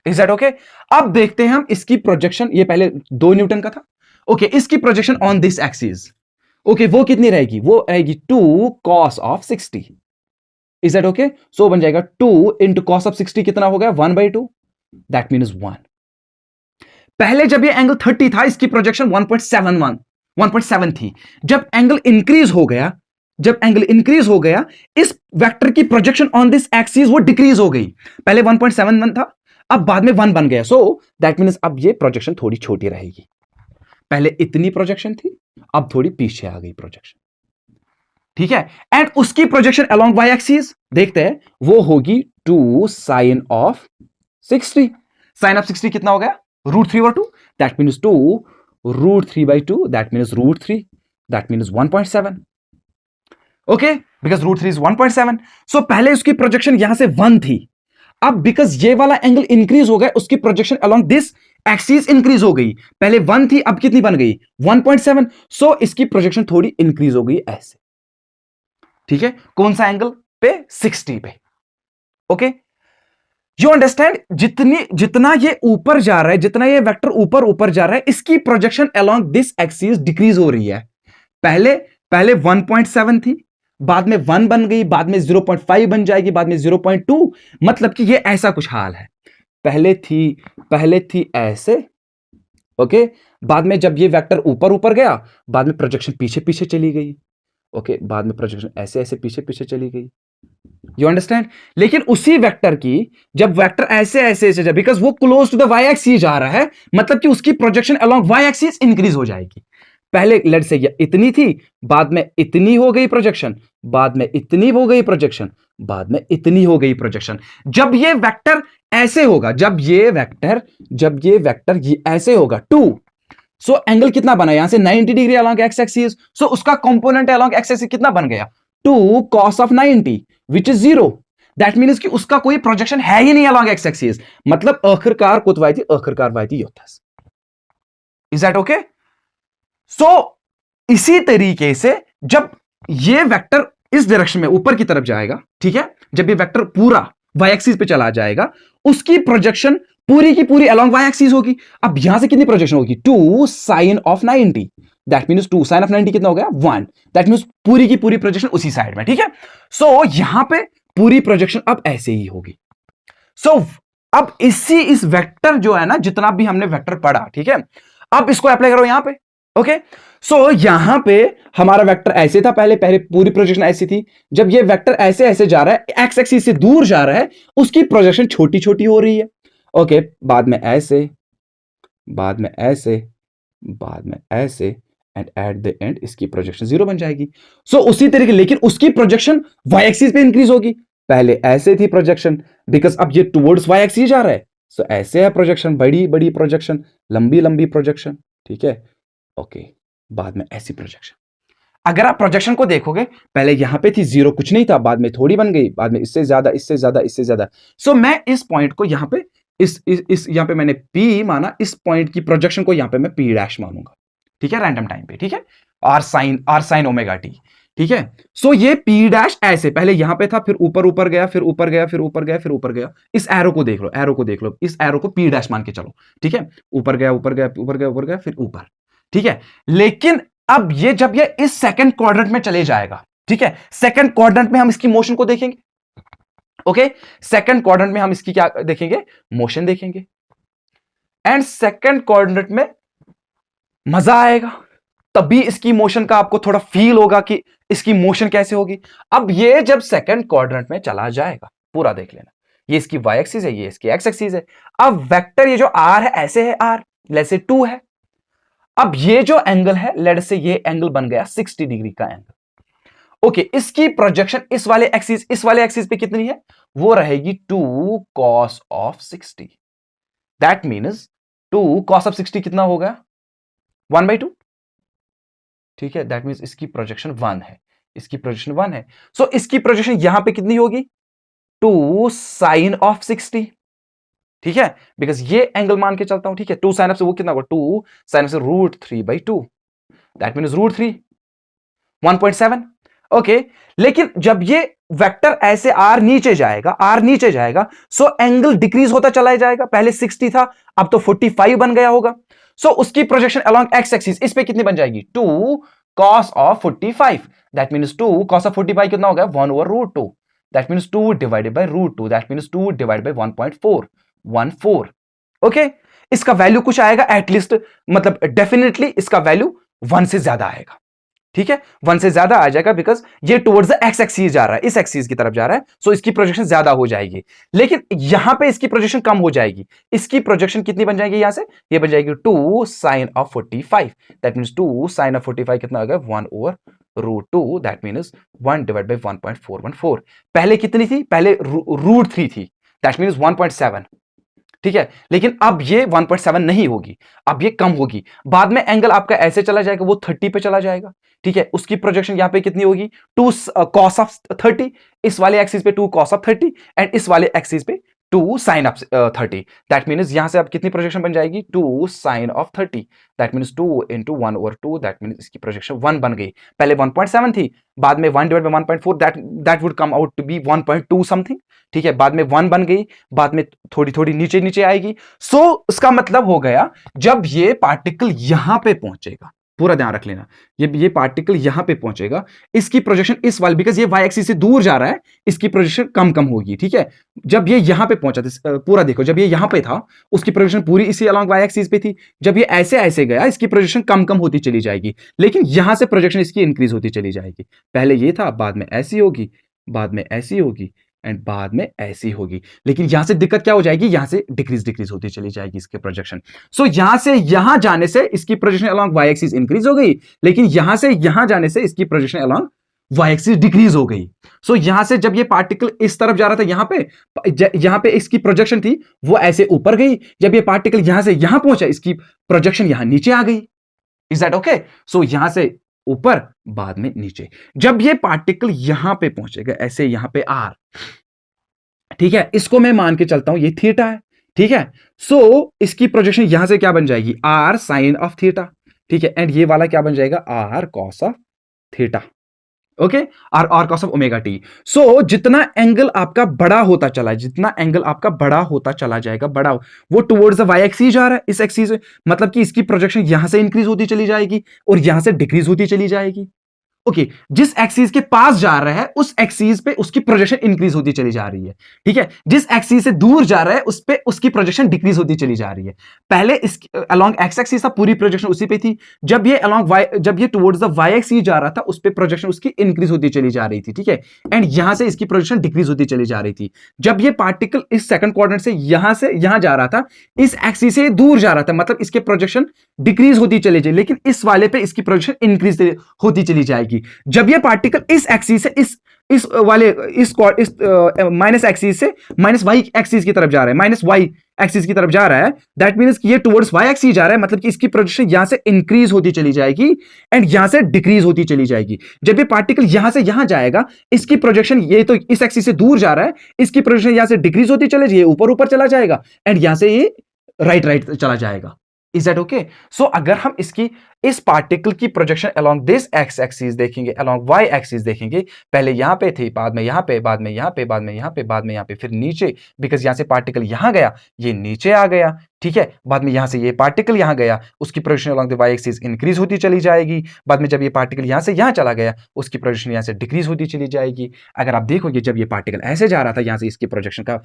Is that okay? अब देखते हैं हम इसकी प्रोजेक्शन, ये पहले 2 न्यूटन का था। ओके, इसकी projection on this axis, okay, वो कितनी रहेगी? वो रहेगी 2 cos of 60। Is that okay? So बन जाएगा 2 इंटू cos ऑफ 60 कितना हो गया? 1/2, दैट मीन्स 1। पहले जब ये एंगल 30 था, इसकी प्रोजेक्शन 1.7 थी। जब एंगल इंक्रीज हो गया, इस वेक्टर की प्रोजेक्शन ऑन दिस एक्सिस वो डिक्रीज हो गई। पहले 1.71 था, अब बाद में 1 बन गया। सो दैट मीन्स अब ये प्रोजेक्शन थोड़ी छोटी रहेगी। पहले इतनी प्रोजेक्शन थी, अब थोड़ी पीछे आ गई प्रोजेक्शन। ठीक है, एंड उसकी प्रोजेक्शन अलोंग वाई एक्सिस देखते हैं, वो होगी 2 साइन ऑफ 60। साइन ऑफ 60 कितना हो गया? √3/2, that means 2 √3/2, that means √3, that means 1.7। Okay, because √3 is 1.7। सो पहले उसकी प्रोजेक्शन यहां से 1 थी, अब बिकॉज ये वाला एंगल इंक्रीज हो गया, उसकी projection along this axis increase हो गई। पहले 1 थी, अब कितनी बन गई? 1.7। सो इसकी प्रोजेक्शन थोड़ी इंक्रीज हो गई ऐसे। ठीक है, कौन सा एंगल पे? 60 पे। Okay, you understand? जितना ये ऊपर जा रहा है, जितना ये वेक्टर ऊपर जा रहा है, इसकी projection along this axis decrease हो रही है। पहले 1.7 थी, बाद में 1 बन गई, बाद में 0.5 बन जाएगी, बाद में 0.2। मतलब कि ये ऐसा कुछ हाल है। पहले थी ऐसे, ओके, बाद में जब ये वेक्टर ऊपर गया, बाद में प्रोजेक्शन पीछे चली गई। ओके, बाद में प्रोजेक्शन ऐसे पीछे चली गई। You understand? लेकिन उसी वेक्टर की जब वेक्टर ऐसे बिकॉज वो close to the Y axis जा रहा है, मतलब कि उसकी projection along Y axis increase हो जाएगी। पहले लेट से ये इतनी थी, बाद में इतनी हो गई प्रोजेक्शन, बाद में इतनी हो गई प्रोजेक्शन, बाद में इतनी हो गई प्रोजेक्शन। जब ये वेक्टर ऐसे होगा, जब ये वेक्टर ये ऐसे होगा 2, सो एंगल कितना बना? यहां से 90 डिग्री अलोंग एक्स एक्सिस। सो उसका कंपोनेंट अलोंग एक्स एक्सिस कितना बन गया? 2 cos of 90 which is 0। That means कि उसका कोई प्रोजेक्शन है ही नहीं अलोंग एक्स एक्सिस। मतलब आखिरकार कुतवाई थी, आखिरकार वाई थी योथस। Is that okay? सो इसी तरीके से जब ये वेक्टर इस डायरेक्शन में ऊपर की तरफ जाएगा, ठीक है, जब ये वेक्टर पूरा वाई एक्सिस पे चला जाएगा, उसकी प्रोजेक्शन पूरी की पूरी अलोंग वाई एक्सिस होगी। अब यहां से कितनी प्रोजेक्शन होगी? 2 sine of 90, that means 2 sine of 90 कितना हो गया? 1। दैट मीन्स पूरी की पूरी प्रोजेक्शन उसी साइड में। ठीक है, सो यहां पे पूरी प्रोजेक्शन अब ऐसे ही होगी। सो अब इस वेक्टर जो है ना, जितना भी हमने वेक्टर पढ़ा, ठीक है, अब इसको अप्लाई करो यहां पे। ओके, सो यहां पे हमारा वेक्टर ऐसे था, पहले पूरी प्रोजेक्शन ऐसी थी। जब ये वेक्टर ऐसे जा रहा है, एक्स एक्सिस से दूर जा रहा है, उसकी प्रोजेक्शन छोटी छोटी हो रही है। ओके, बाद में ऐसे, बाद में ऐसे, बाद में ऐसे, एंड एट द एंड इसकी प्रोजेक्शन 0 बन जाएगी। सो उसी तरीके, लेकिन उसकी प्रोजेक्शन वाई एक्सिस पे इंक्रीज होगी। पहले ऐसे थी प्रोजेक्शन, बिकॉज अब ये टुवर्ड्स वाई एक्सिस जा रहा है, सो ऐसे है प्रोजेक्शन, बड़ी बड़ी प्रोजेक्शन, लंबी लंबी प्रोजेक्शन। ठीक है, ओके, बाद में ऐसी प्रोजेक्शन। अगर आप प्रोजेक्शन को देखोगे, पहले यहां पे थी 0, कुछ नहीं था, बाद में थोड़ी बन गई, बाद में इससे ज्यादा, इससे ज्यादा, इससे ज्यादा। सो मैं इस पॉइंट को यहां पे इस यहां पे मैंने P माना, इस पॉइंट की प्रोजेक्शन को यहां पे मैं P' मानूंगा। ठीक है, रैंडम टाइम पे। ठीक है, R sin ओमेगा टी। ठीक है, सो ये P' ऐसे पहले यहां पे था, फिर ऊपर गया, फिर ऊपर गया, फिर ऊपर गया, फिर ऊपर गया। इस एरो को देख लो, इस एरो को P' मान के चलो। ठीक है, ऊपर गया, फिर ऊपर। ठीक है, लेकिन अब ये जब ये इस सेकंड क्वाड्रेंट में चले जाएगा, ठीक है, सेकंड क्वाड्रेंट में हम इसकी मोशन को देखेंगे। ओके, सेकंड क्वाड्रेंट में हम इसकी क्या देखेंगे? मोशन देखेंगे। एंड सेकंड क्वाड्रेंट में मजा आएगा, तभी इसकी मोशन का आपको थोड़ा फील होगा कि इसकी मोशन कैसे होगी। अब ये जब सेकंड क्वाड्रेंट में चला जाएगा, पूरा देख लेना, ये इसकी वाई एक्सिस है, ये इसकी एक्स एक्सिस है। अब वेक्टर ये जो आर है, ऐसे है आर, लेट से 2 है। अब ये जो एंगल है, लेट से ये एंगल बन गया 60 डिग्री का एंगल। ओके, इसकी प्रोजेक्शन इस वाले एक्सिस पे कितनी है? वो रहेगी 2 cos of 60। That means 2 cos of 60 कितना होगा? 1/2। ठीक है, दैट मीन्स इसकी प्रोजेक्शन 1 है, इसकी प्रोजेक्शन 1 है। सो इसकी प्रोजेक्शन यहां पे कितनी होगी? 2 साइन ऑफ 60। ठीक है, बिकॉज ये एंगल मान के चलता हूं। ठीक है, 2 साइन ऑफ से वो कितना होगा? 2 साइन ऑफ से √3/2, दैट मीन्स √3, 1.7। ओके, लेकिन जब ये वेक्टर ऐसे आर नीचे जाएगा, सो एंगल डिक्रीज होता चला जाएगा। पहले 60 था, अब तो 45 बन गया होगा। सो उसकी प्रोजेक्शन अलोंग एक्स एक्सिस इस पे कितनी बन जाएगी? 2 cos of 45। That means 2 cos of 45 कितना हो गया? 1/√2। That means 2 divided by √2, that means 2 divided by 1.414। Okay, इसका वैल्यू कुछ आएगा एटलीस्ट, मतलब डेफिनेटली इसका वैल्यू 1 से ज्यादा आएगा। ठीक है, 1 से ज्यादा आ जाएगा, बिकॉज ये टुवर्ड्स द एक्स एक्सिस जा रहा है, इस एक्सिस की तरफ जा रहा है, सो इसकी प्रोजेक्शन ज्यादा हो जाएगी। लेकिन यहां पे इसकी प्रोजेक्शन कम हो जाएगी। इसकी प्रोजेक्शन कितनी बन जाएगी? यहां से ये बन जाएगी 2 sin of 45। That means 2 sin of 45 कितना हो गया? 1/√2। That means 1 divide bye 1.414। पहले कितनी थी? पहले √3 थी, दैट मींस 1.7। ठीक है, लेकिन अब ये 1.7 नहीं होगी, अब ये कम होगी। बाद में एंगल आपका ऐसे चला जाएगा, वो 30 पे चला जाएगा। ठीक है, उसकी प्रोजेक्शन यहां पे कितनी होगी? 2 cos ऑफ 30, इस वाले एक्सिस पे 2 cos ऑफ 30 एंड इस वाले एक्सिस पे 2 sin ऑफ 30। दैट मींस यहां से अब कितनी प्रोजेक्शन बन जाएगी? 2 sin of 30। That means 2 into 1/2। That means इसकी प्रोजेक्शन 1 बन गई। पहले 1.7 थी, बाद में 1 divide by 1.4, that would come out to be 1.2 something. ठीक है, बाद में 1 बन गई, बाद में थोड़ी थोड़ी नीचे नीचे आएगी। सो इसका मतलब हो गया, जब ये पार्टिकल यहां पे पहुंचेगा, पूरा ध्यान रख लेना, ये पार्टिकल यहां पे पहुंचेगा, इसकी प्रोजेक्शन इस वाले, बिकॉज ये वाई एक्सिस से दूर जा रहा है, इसकी प्रोजेक्शन कम कम होगी। ठीक है, जब ये यहां पे पहुंचा था, पूरा देखो, जब ये यहां पे था उसकी प्रोजेक्शन पूरी इसी अलोंग वाई एक्सिस पे थी। जब ये ऐसे ऐसे गया, इसकी प्रोजेक्शन कम कम होती चली जाएगी, लेकिन यहां से प्रोजेक्शन इसकी इंक्रीज होती चली जाएगी। पहले ये था, बाद में ऐसी होगी, बाद में ऐसी होगी एंड बाद में ऐसी होगी। लेकिन यहां से दिक्कत क्या हो जाएगी? यहां से डिक्रीज होती चली जाएगी इसके प्रोजेक्शन। सो यहां से यहां जाने से इसकी projection along Y axis increase हो गई, लेकिन यहां से यहां जाने से इसकी projection along Y axis decrease हो गई। सो यहां से जब ये पार्टिकल इस तरफ जा रहा था, यहां पे इसकी प्रोजेक्शन थी वो ऐसे ऊपर गई। जब ये पार्टिकल यहां से यहां पहुंचा, इसकी प्रोजेक्शन यहां नीचे आ गई। Is that okay? सो यहां से ऊपर, बाद में नीचे। जब ये पार्टिकल यहां पे पहुंचेगा, ऐसे यहां पे आर, ठीक है, इसको मैं मान के चलता हूं ये थीटा है। ठीक है, सो इसकी प्रोजेक्शन यहां से क्या बन जाएगी? R sine of theta. ठीक है, एंड ये वाला क्या बन जाएगा? R cos of theta. Okay, R cos of omega T. So जितना एंगल आपका बड़ा होता चला, जितना एंगल आपका बड़ा होता चला जाएगा, बड़ा वो टुवर्ड्स द वाई एक्सिस जा रहा है, इस एक्सिस में, मतलब कि इसकी प्रोजेक्शन यहां से इंक्रीज होती चली जाएगी और यहां से डिक्रीज होती चली जाएगी। ओके, जिस एक्सिस के पास जा रहा है उस एक्सिस पे उसकी प्रोजेक्शन इंक्रीज होती चली जा रही है। ठीक है, जिस एक्सिस से दूर जा रहा है उस पे उसकी प्रोजेक्शन डिक्रीज होती चली जा रही है। पहले इस अलोंग एक्स एक्सिस था, पूरी प्रोजेक्शन उसी पे थी। जब ये अलोंग वाई, जब ये टुवर्ड्स द वाई एक्सिस जा रहा था, उस पे प्रोजेक्शन उसकी इंक्रीज होती चली जा रही थी। ठीक है, एंड यहां से इसकी प्रोजेक्शन डिक्रीज होती चली जा रही थी। जब ये पार्टिकल इस सेकंड क्वाड्रेंट से यहां जा रहा था, इस एक्सिस से दूर जा रहा था, मतलब इसके प्रोजेक्शन डिक्रीज होती चली जाएगी, लेकिन इस वाले पे इसकी प्रोजेक्शन इंक्रीज होती चली जाएगी। जब ये पार्टिकल इस एक्सिस से इस वाले इस माइनस एक्सिस से माइनस वाई एक्सिस की तरफ जा रहा है, माइनस वाई एक्सिस की तरफ जा रहा है, दैट मींस कि ये टुवर्ड्स वाई एक्सिस जा रहा है, मतलब कि इसकी प्रोजेक्शन यहां से इंक्रीज होती चली जाएगी एंड यहां से डिक्रीज होती चली जाएगी। जब ये पार्टिकल यहां से यहां जाएगा, इसकी प्रोजेक्शन, ये तो इस एक्सिस से दूर जा रहा है, इसकी प्रोजेक्शन यहां से डिक्रीज होती चले जाएगी, ऊपर ऊपर चला जाएगा एंड यहां से ये राइट चला जाएगा। Is that okay? सो अगर हम इस पार्टिकल की projection along this x axis देखेंगे, अलोंग वाई एक्सिस देखेंगे, पहले यहां पे थी, बाद में यहां पे, बाद में यहां पे, बाद में यहां पे, बाद में यहां पे, फिर नीचे, बिकॉज यहां से पार्टिकल यहां गया, ये नीचे आ गया। ठीक है, बाद में यहां से ये पार्टिकल यहां गया, उसकी projection along the Y axis increase होती चली जाएगी। बाद में जब ये पार्टिकल यहां से यहां चला गया, उसकी प्रोजेक्शन यहां से डिक्रीज होती चली जाएगी। अगर आप देखोगे, जब ये पार्टिकल ऐसे जा रहा था, यहां से इसकी प्रोजेक्शन का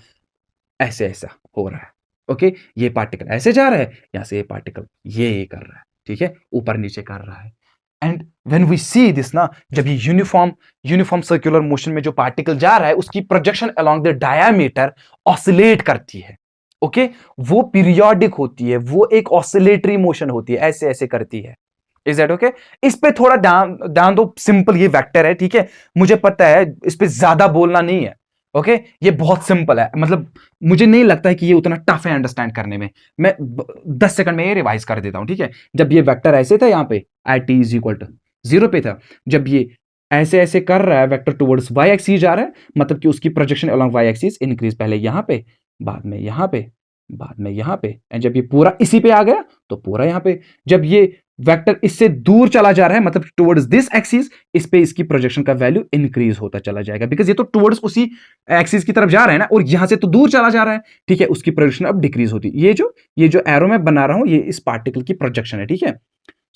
ऐसे ऐसा हो रहा है। ओके, ये पार्टिकल ऐसे जा रहा है, यहां से ये पार्टिकल ये कर रहा है। ठीक है, ऊपर नीचे कर रहा है। And when we see this ना, जब ये यूनिफॉर्म सर्कुलर मोशन में जो पार्टिकल जा रहा है, उसकी projection along the diameter oscillate करती है। ओके, वो पीरियोडिक होती है, वो एक ऑसिलेटरी मोशन होती है, ऐसे ऐसे करती है। Is that okay? इस पे थोड़ा ध्यान दो, सिंपल ये वेक्टर है। ठीक है, मुझे पता है इस पे ज्यादा बोलना नहीं है। ओके, ये बहुत सिंपल है, मतलब मुझे नहीं लगता है कि ये उतना टफ है अंडरस्टैंड करने में। मैं 10 सेकंड में ये रिवाइज कर देता हूं। ठीक है, जब ये वेक्टर ऐसे था, यहां पे at इज इक्वल टू 0 पे था, जब ये ऐसे ऐसे कर रहा है, वेक्टर टुवर्ड्स वाई एक्सिस जा रहा है, मतलब कि उसकी projection along Y axis increase, पहले यहां पे, बाद में यहां पे, बाद में यहां पे, एंड जब ये पूरा इसी पे आ गया तो पूरा यहां पे। जब ये वेक्टर इससे दूर चला जा रहा है, मतलब टुवर्ड्स दिस एक्सिस, इस पे इसकी प्रोजेक्शन का वैल्यू इंक्रीज होता चला जाएगा, बिकॉज ये तो टुवर्ड्स उसी एक्सिस की तरफ जा रहा है ना, और यहां से तो दूर चला जा रहा है, ठीक है, उसकी प्रोजेक्शन अब डिक्रीज होती है। ये जो एरो मैं बना रहा हूं, ये इस पार्टिकल की प्रोजेक्शन है, ठीक है।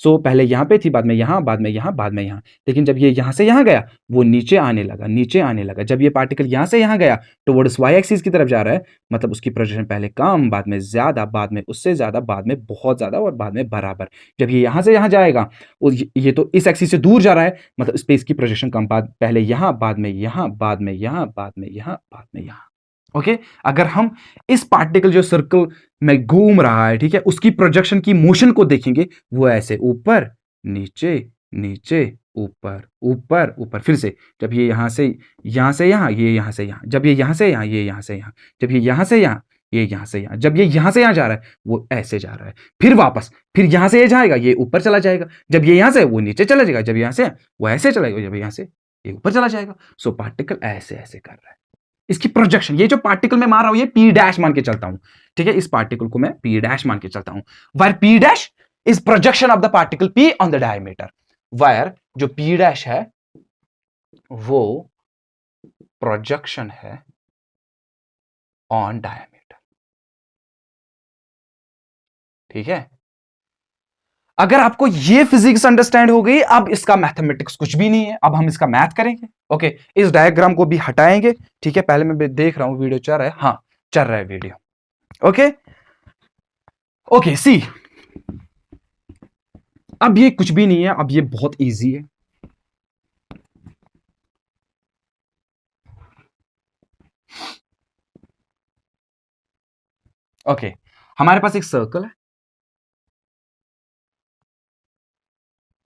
सो पहले यहां पे थी, बाद में यहां, बाद में यहां, बाद में यहां, लेकिन जब ये यहां से यहां गया, वो नीचे आने लगा, नीचे आने लगा। जब ये पार्टिकल यहां से यहां गया, टुवर्ड्स वाई एक्सिस की तरफ जा रहा है, मतलब उसकी प्रोजेक्शन पहले कम, बाद में ज्यादा, बाद में उससे ज्यादा, बाद में बहुत ज्यादा, और बाद में बराबर। जब ये यहां से यहां जाएगा, और ये तो इस एक्सिस से दूर जा रहा है, मतलब स्पेस की प्रोजेक्शन कम, बाद पहले यहां, बाद में यहां, बाद में यहां, बाद में यहां, बाद में यहां। ओके, अगर हम इस पार्टिकल जो सर्कल में घूम रहा है, ठीक है, उसकी प्रोजेक्शन की मोशन को देखेंगे, वो ऐसे ऊपर नीचे नीचे ऊपर ऊपर ऊपर, फिर से जब ये यहां से यहां, ये यहां से यहां, जब ये यहां से यहां, ये यहां से यहां, जब ये यहां से यहां, ये यहां से यहां, जब ये यहां से यहां जा रहा है, वो ऐसे जा रहा है, फिर वापस, फिर यहां से ये जाएगा, ये ऊपर चला जाएगा, जब ये यहां से वो नीचे चला जाएगा, जब यहां से वो ऐसे चलेगा, जब यहां से ये ऊपर चला जाएगा। सो पार्टिकल ऐसे ऐसे कर रहा है। इसकी प्रोजेक्शन, ये जो पार्टिकल मैं मार रहा हूं, ये पी डैश मान के चलता हूं, ठीक है, इस पार्टिकल को मैं पी डैश मान के चलता हूं। Wire P dash is projection of the particle P on the diameter. Wire जो पी डैश है वो प्रोजेक्शन है ऑन डायमीटर, ठीक है। अगर आपको ये फिजिक्स अंडरस्टैंड हो गई, अब इसका मैथमेटिक्स कुछ भी नहीं है, अब हम इसका मैथ करेंगे। ओके, इस डायग्राम को भी हटाएंगे, ठीक है। पहले मैं देख रहा हूं वीडियो चल रहा है, हाँ चल रहा है वीडियो। ओके ओके, सी, अब ये कुछ भी नहीं है, अब ये बहुत इजी है। ओके, हमारे पास एक सर्कल है,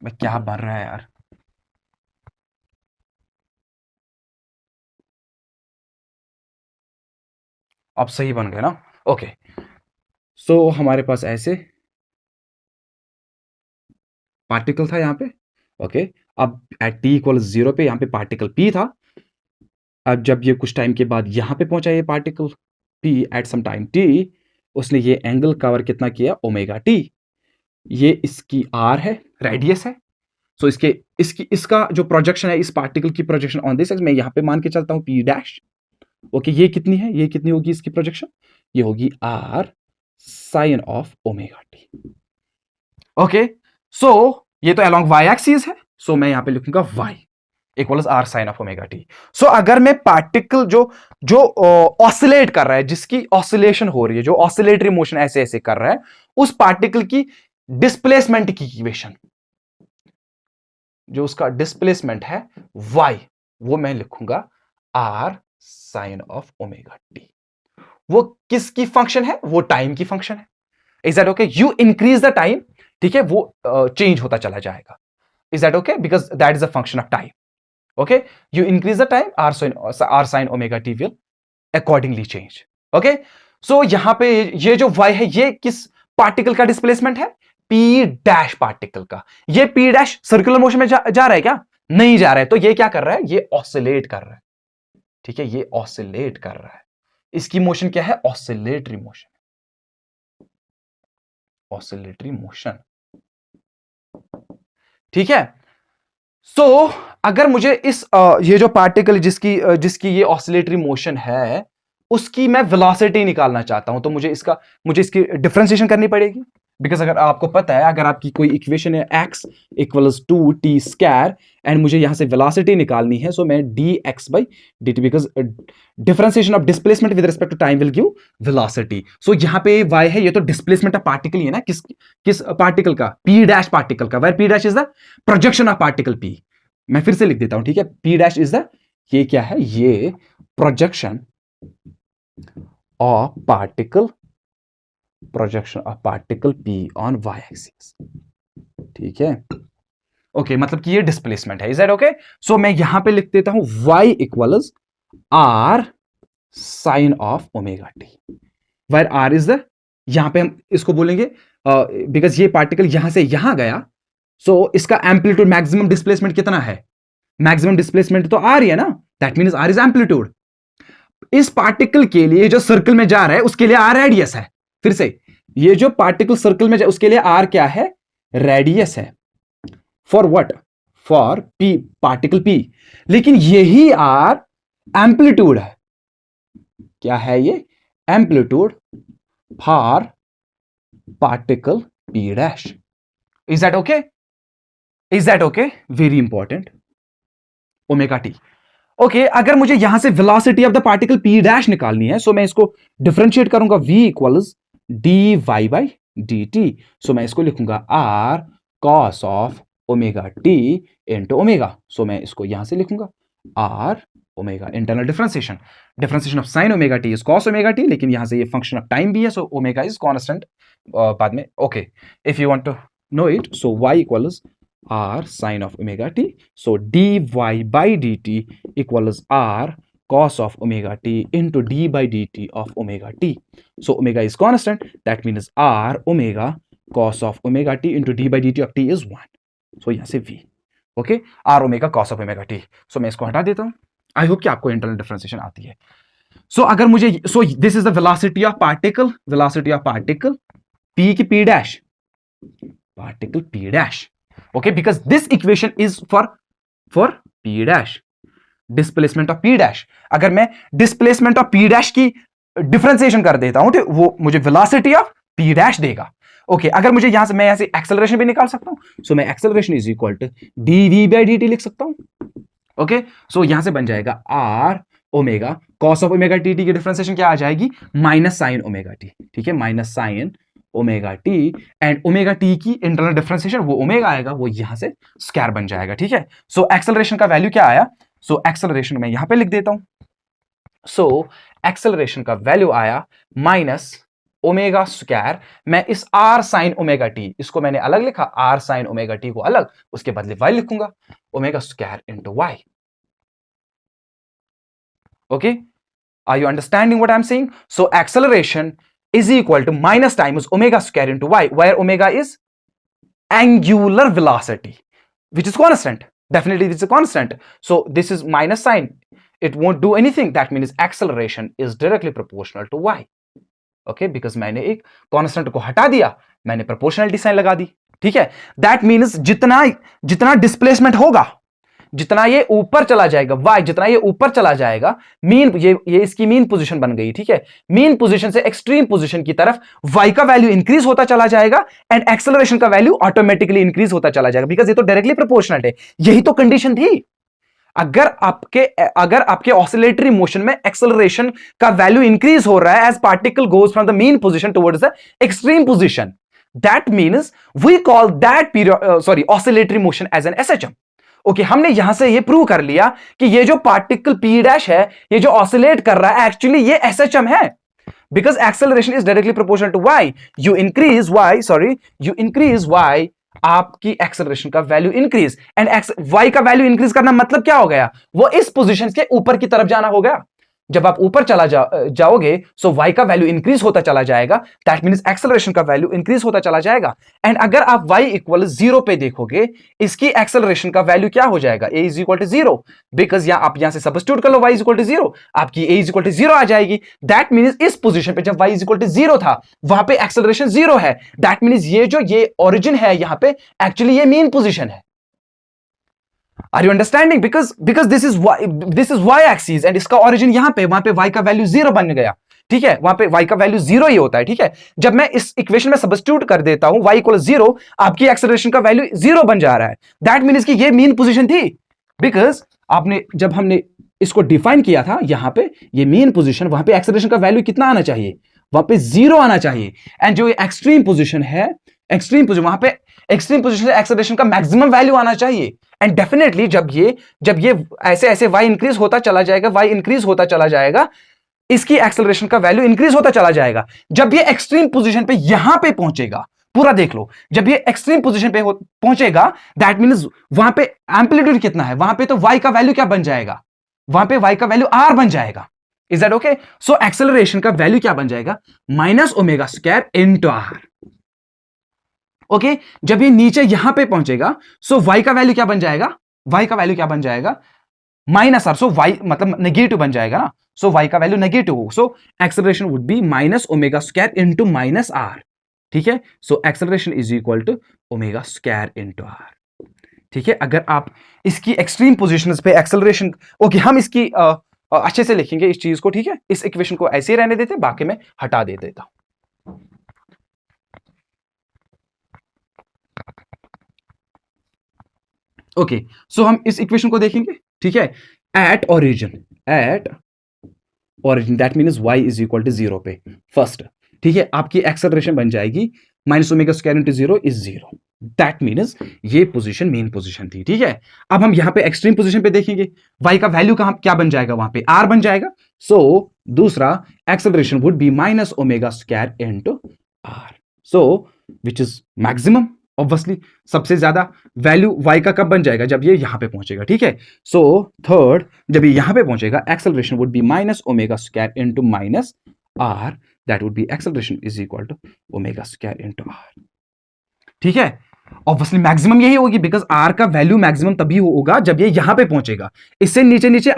मैं क्या बन रहा है यार, अब सही बन गया ना। ओके, सो हमारे पास ऐसे पार्टिकल था यहां पे। ओके, अब एट टी इक्वल 0 पे यहां पे पार्टिकल पी था। अब जब ये कुछ टाइम के बाद यहां पे पहुंचा ये particle P at some time t, उसने ये एंगल कवर कितना किया, ओमेगा टी। ये इसकी आर है, रेडियस है। सो इसका जो प्रोजेक्शन है, इस पार्टिकल की प्रोजेक्शन ऑन दिस एक्सिस, मैं यहां पे मान के चलता हूं पी डैश। ओके, ये कितनी है, ये कितनी होगी इसकी प्रोजेक्शन, ये होगी R sine of omega T. Okay, so ये तो अलोंग वाई एक्सिस है, सो मैं यहां पे लिखूंगा Y equals R sine of omega T. So अगर मैं पार्टिकल जो जो ऑसिलेट कर रहा है, जिसकी ऑसिलेशन हो रही है, जो ऑसिलेटरी मोशन ऐसे ऐसे कर रहा है, उस पार्टिकल की डिस्प्लेसमेंट की इक्वेशन, जो उसका डिस्प्लेसमेंट है y, वो मैं लिखूंगा r sine of omega T. वो किसकी फंक्शन है, वो टाइम की फंक्शन है। Is that okay, you increase the time, ठीक है, वो चेंज होता चला जाएगा। Is that okay, because that is a function of time. Okay, you increase the time, r sine omega T will accordingly change. Okay, so यहां पे ये जो y है, ये किस पार्टिकल का डिस्प्लेसमेंट है, पी डैश पार्टिकल का। ये पी डैश सर्कुलर मोशन में जा रहा है क्या, नहीं जा रहा है, तो ये क्या कर रहा है, ये ऑसिलेट कर रहा है, ठीक है, ये ऑसिलेट कर रहा है। इसकी मोशन क्या है, ऑसिलेटरी मोशन, ऑसिलेटरी मोशन, ठीक है। सो अगर मुझे इस ये जो पार्टिकल जिसकी ये ऑसिलेटरी मोशन है, उसकी मैं वेलोसिटी निकालना चाहता हूं, तो मुझे इसकी डिफरेंशिएशन करनी पड़ेगी। बिकॉज अगर आपको पता है, अगर आपकी कोई इक्वेशन है x equals to T square, and मुझे यहां से वेलोसिटी निकालनी है, सो मैं dx by dt, because differentiation of displacement with respect to time will give velocity. So यहां पे y है, ये तो डिस्प्लेसमेंट ऑफ पार्टिकल ही है ना, किस पार्टिकल का, p डैश पार्टिकल का, where p dash is the projection of particle p। मैं फिर से लिख देता हूं, ठीक है, p डैश इज द, ये क्या है, ये projection of particle, projection of particle p on y axis, ठीक है। ओके, मतलब कि ये डिस्प्लेसमेंट है। इज दैट ओके, सो मैं यहां पे लिख देता हूं y equals r sine of omega t, where r is the, यहां पे हम इसको बोलेंगे बिकॉज ये पार्टिकल यहां से यहां गया, सो इसका एम्पलीट्यूड, मैक्सिमम डिस्प्लेसमेंट कितना है, मैक्सिमम डिस्प्लेसमेंट तो r ही है ना, that means r is amplitude. इस पार्टिकल के लिए जो सर्कल में जा रहा है, उसके लिए r रेडियस है। फिर से, ये जो पार्टिकल सर्कल में जाए, उसके लिए r क्या है, रेडियस है for what, for P, particle P, लेकिन यही आर एम्पलीट्यूड है। क्या है ये? Amplitude for particle P dash. Is that okay? Is that okay? Very important, omega T. Okay, अगर मुझे यहां से velocity of the particle P dash निकालनी है, सो मैं इसको डिफरेंशिएट करूंगा, v equals D Y by D T. So मैं इसको लिखूंगा r cos of omega T into omega. सो मैं इसको यहां से लिखूंगा r omega, internal differentiation, differentiation of sine omega t is cos omega T, लेकिन यहां से ये फंक्शन ऑफ टाइम भी है, सो ओमेगा इज कांस्टेंट बाद में। Okay, if you want to know it, so y equals r sin of omega t, so dy by dt equals r cos of omega t into d by dt of omega t. So omega is constant, that means r omega cos of omega t into d by dt of t is 1. So यहाँ से v, okay, r omega cos of omega t. So मैं इसको हटा देता हूँ। आई hope कि आपको internal differentiation आती है। सो अगर मुझे, so this is the velocity of particle, velocity of particle p की p dash, particle p dash, okay, because this equation is for p dash, displacement of p dash। अगर मैं displacement of p dash की differentiation कर देता हूं तो वो मुझे velocity of p dash देगा। ओके, अगर मुझे यहां से, मैं यहां से एक्सेलरेशन भी निकाल सकता हूं, सो मैं acceleration is equal to dv by dt लिख सकता हूं। ओके, सो यहां से बन जाएगा r omega cos of omega T की डिफरेंशिएशन क्या आ जाएगी? Minus sign omega T. ठीक है, minus sign omega T, and omega T की इंटरनल डिफरेंशिएशन वो ओमेगा आएगा, वो यहां से स्क्वायर बन जाएगा। ठीक है, सो एक्सेलरेशन का वैल्यू क्या आया? सो एक्सेलरेशन मैं यहां पे लिख देता हूं। सो एक्सेलरेशन का वैल्यू आया माइनस ओमेगा स्क्वायर। मैं इस आर साइन ओमेगा टी, इसको मैंने अलग लिखा, आर साइन ओमेगा टी को अलग, उसके बदले वाई लिखूंगा, omega square into Y. Okay, are you understanding what I am saying? So acceleration is equal to minus times omega square into y, where omega is angular velocity, which is constant. Definitely this is a constant. So this is minus sign. It won't do anything. That means acceleration is directly proportional to y. Okay, because मैंने एक constant को हटा दिया, मैंने proportionality sign लगा दी। ठीक है, that means जितना displacement होगा, जितना ये ऊपर चला जाएगा, y जितना ये ऊपर चला जाएगा, मीन ये इसकी मीन पोजीशन बन गई। ठीक है, मीन पोजीशन से एक्सट्रीम पोजीशन की तरफ y का वैल्यू इंक्रीज होता चला जाएगा एंड एक्सेलरेशन का वैल्यू ऑटोमेटिकली इंक्रीज होता चला जाएगा, बिकॉज ये तो डायरेक्टली प्रोपोर्शनल है। यही तो कंडीशन थी। अगर आपके ऑसिलेटरी मोशन में एक्सेलरेशन का वैल्यू इंक्रीज हो रहा है as particle goes from the mean position towards the extreme position, that means we call that oscillatory motion as an SHM. Okay, हमने यहां से ये प्रूव कर लिया कि ये जो पार्टिकल पी डैश है, ये जो ऑसिलेट कर रहा है, एक्चुअली ये एसएचएम है, because acceleration is directly proportional to Y. You increase Y, आपकी एक्सेलरेशन का वैल्यू इंक्रीज, एंड वाई का वैल्यू इंक्रीज करना मतलब क्या हो गया? वो इस पोजीशन के ऊपर की तरफ जाना हो गया। जब आप ऊपर चला जाओगे, सो y का वैल्यू इंक्रीज होता चला जाएगा, दैट मींस एक्सेलरेशन का वैल्यू इंक्रीज होता चला जाएगा। एंड अगर आप y इक्वल 0 पे देखोगे, इसकी एक्सेलरेशन का वैल्यू क्या हो जाएगा? a is equal to 0, because आप यहां से सब्स्टिट्यूट कर लो, y इज इक्वल टू 0, आपकी a इज इक्वल टू 0 आ जाएगी। दैट मींस इस पोजीशन पे जब y इज इक्वल टू 0 था, वहां पे एक्सेलरेशन 0 है। दैट मींस ये ओरिजिन है यहां पे, एक्चुअली ये मीन पोजीशन है। Are you understanding? Because this is y axis and इसका origin यहाँ पे, वहां पे y का वैल्यू 0 बन गया। ठीक है, वहां पे y का वैल्यू 0 ही होता है। ठीक है, जब मैं इस इक्वेशन में सब्स्टिट्यूट कर देता हूं y इक्वल 0, आपकी एक्सेलरेशन का वैल्यू 0 बन जा रहा है। दैट मीन्स कि ये मीन पोजीशन थी, बिकॉज जब हमने इसको डिफाइन किया था, यहां पे ये मीन पोजीशन, वहां पे एक्सेलरेशन का वैल्यू कितना आना चाहिए? वहां पे 0 आना चाहिए। एंड जो एक्सट्रीम पोजीशन है, वहां पे एक्सट्रीम पोजीशन से एक्सेलरेशन का मैक्सिमम वैल्यू आना चाहिए। एंड डेफिनेटली जब ये ऐसे y इंक्रीज होता चला जाएगा, y इंक्रीज होता चला जाएगा, इसकी एक्सेलरेशन का वैल्यू इंक्रीज होता चला जाएगा। जब ये एक्सट्रीम पोजीशन पे यहां पे पहुंचेगा, पूरा देख लो, जब ये एक्सट्रीम पोजीशन पे पहुंचेगा, दैट मींस वहां पे एम्पलीट्यूड कितना है? वहां पे तो y का वैल्यू क्या बन जाएगा? वहां पे y का वैल्यू r बन जाएगा। Is that okay? So acceleration का वैल्यू क्या बन जाएगा? Minus omega square into r। Okay, जब ये नीचे यहां पे पहुंचेगा, सो y का वैल्यू क्या बन जाएगा? y का वैल्यू क्या बन जाएगा? Minus r। सो y मतलब नेगेटिव बन जाएगा ना, सो y का वैल्यू नेगेटिव हो, so acceleration would be minus omega square into minus r। ठीक है, so acceleration is equal to omega square into R. ठीक है, अगर आप इसकी एक्सट्रीम पोजीशंस पे एक्सेलरेशन, ओके हम इसकी अच्छे से लिखेंगे इस चीज को। ठीक है, इस इक्वेशन को ऐसे ही रहने देते, बाकी मैं हटा दे देता हूं। ओके, सो हम इस इक्वेशन को देखेंगे। ठीक है, at origin that means y is equal to 0 पे फर्स्ट। ठीक है, आपकी एक्सेलरेशन बन जाएगी minus omega square into 0 is 0। That means ये पोजीशन मेन पोजीशन थी। ठीक है, अब हम यहां पे एक्सट्रीम पोजीशन पे देखेंगे, y का वैल्यू कहां क्या बन जाएगा, वहां पे r बन जाएगा। सो दूसरा acceleration would be minus omega square into r, so which is maximum. Obviously सबसे ज्यादा वैल्यू y का कब बन जाएगा, जब ये यहां पे पहुंचेगा। ठीक है, सो थर्ड जब ये यहां पे पहुंचेगा acceleration would be minus omega square into minus r, that would be acceleration is equal to omega square into r। ठीक है, ऑब्वियसली मैक्सिमम यही होगी, बिकॉज r का वैल्यू मैक्सिमम तभी होगा जब ये यहां पे पहुंचेगा। इससे नीचे नीचे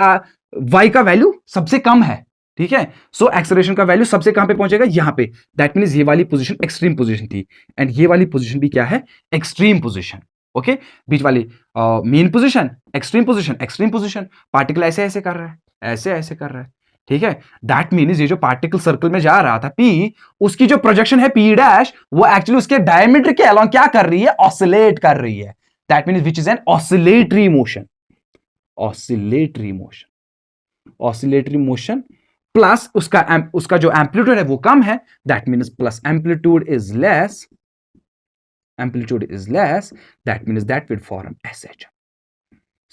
y का वैल्यू सबसे कम है। ठीक है, सो एक्सेलरेशन का वैल्यू सबसे कहां पे पहुंचेगा, यहां पे। दैट मींस ये वाली पोजीशन एक्सट्रीम पोजीशन थी, एंड ये वाली पोजीशन भी क्या है, एक्सट्रीम पोजीशन। ओके, बीच वाली main position, extreme position, extreme position. Particle ऐसे ऐसे कर रहा है, ऐसे ऐसे कर रहा है। ठीक है, दैट मीन्स ये जो पार्टिकल सर्कल में जा रहा था P, उसकी जो प्रोजेक्शन है P डैश, वो एक्चुअली उसके डायमीटर के अलोंग क्या कर रही है, ऑसिलेट कर रही है। That means which is an oscillatory motion, oscillatory motion, oscillatory motion plus उसका जो एम्पलीट्यूड है वो कम है। That means plus amplitude is less, amplitude is less, that means that will form SHM.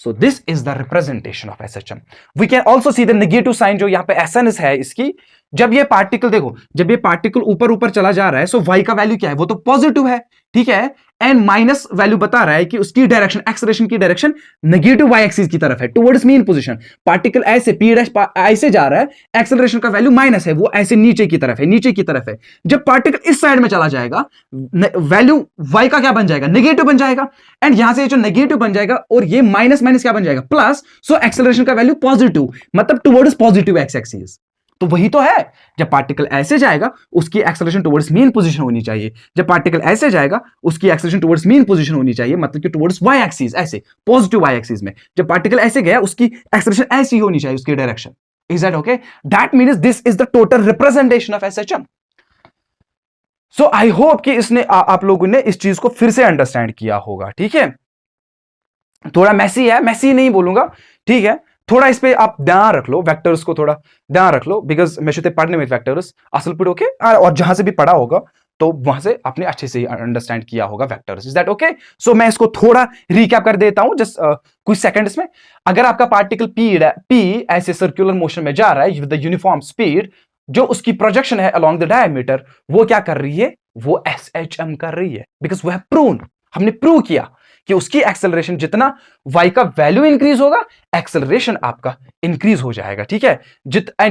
So this is the representation of SHM. We can also see the negative sign जो यहां पे SNS है इसकी। जब ये पार्टिकल देखो, जब ये पार्टिकल ऊपर ऊपर चला जा रहा है, सो y का वैल्यू क्या है, वो तो पॉजिटिव है। ठीक है, एंड माइनस वैल्यू बता रहा है कि उसकी डायरेक्शन, एक्सेलरेशन की डायरेक्शन नेगेटिव y एक्सिस की तरफ है, टुवर्ड्स मीन पोजीशन। पार्टिकल ऐसे P डैश ऐसे जा रहा है, एक्सेलरेशन का वैल्यू माइनस है, वो ऐसे नीचे की तरफ है, नीचे की तरफ है। जब पार्टिकल इस साइड में चला जाएगा, वैल्यू y का क्या बन जाएगा, नेगेटिव बन जाएगा। एंड यहां से जो नेगेटिव बन जाएगा और ये माइनस माइनस क्या बन जाएगा, प्लस। सो एक्सेलरेशन का वैल्यू पॉजिटिव, मतलब टुवर्ड्स पॉजिटिव एक्स एक्सिस। तो वही तो है, जब पार्टिकल ऐसे जाएगा उसकी एक्सेलरेशन टुवर्ड्स मीन पोजीशन होनी चाहिए, जब पार्टिकल ऐसे जाएगा उसकी एक्सेलरेशन टुवर्ड्स मीन पोजीशन होनी चाहिए, मतलब कि टुवर्ड्स y एक्सिस, ऐसे पॉजिटिव y एक्सिस में। जब पार्टिकल ऐसे गया उसकी एक्सेलरेशन ऐसी होनी चाहिए, उसकी direction. Is that okay? That means this is the total representation of SHM. So I hope कि इसने आप लोगों ने इस चीज को फिर से अंडरस्टैंड किया होगा। ठीक है, थोड़ा मैसी है, मैसी नहीं बोलूंगा। ठीक है, थोड़ा इस पे आप ध्यान रख लो, वेक्टर्स को थोड़ा ध्यान रख लो, बिकॉज मैं शुते पढ़ने में वेक्टर्स असल पढ़ो के, और जहां से भी पढ़ा होगा तो वहां से आपने अच्छे से अंडरस्टैंड किया होगा vectors. Is that okay? So मैं इसको थोड़ा रिकैप कर देता हूं जस्ट कुछ सेकंड्स में। अगर आपका पार्टिकल P ऐसे सर्कुलर मोशन में जा रहा है विद द यूनिफॉर्म स्पीड, जो उसकी प्रोजेक्शन है अलोंग द डायमीटर, वो क्या कर रही है, वो SHM कर रही है, बिकॉज वो है प्रूव, हमने प्रूव किया कि उसकी एक्सेलरेशन जितना y का वैल्यू इंक्रीज होगा, एक्सेलरेशन आपका इंक्रीज हो जाएगा। ठीक है,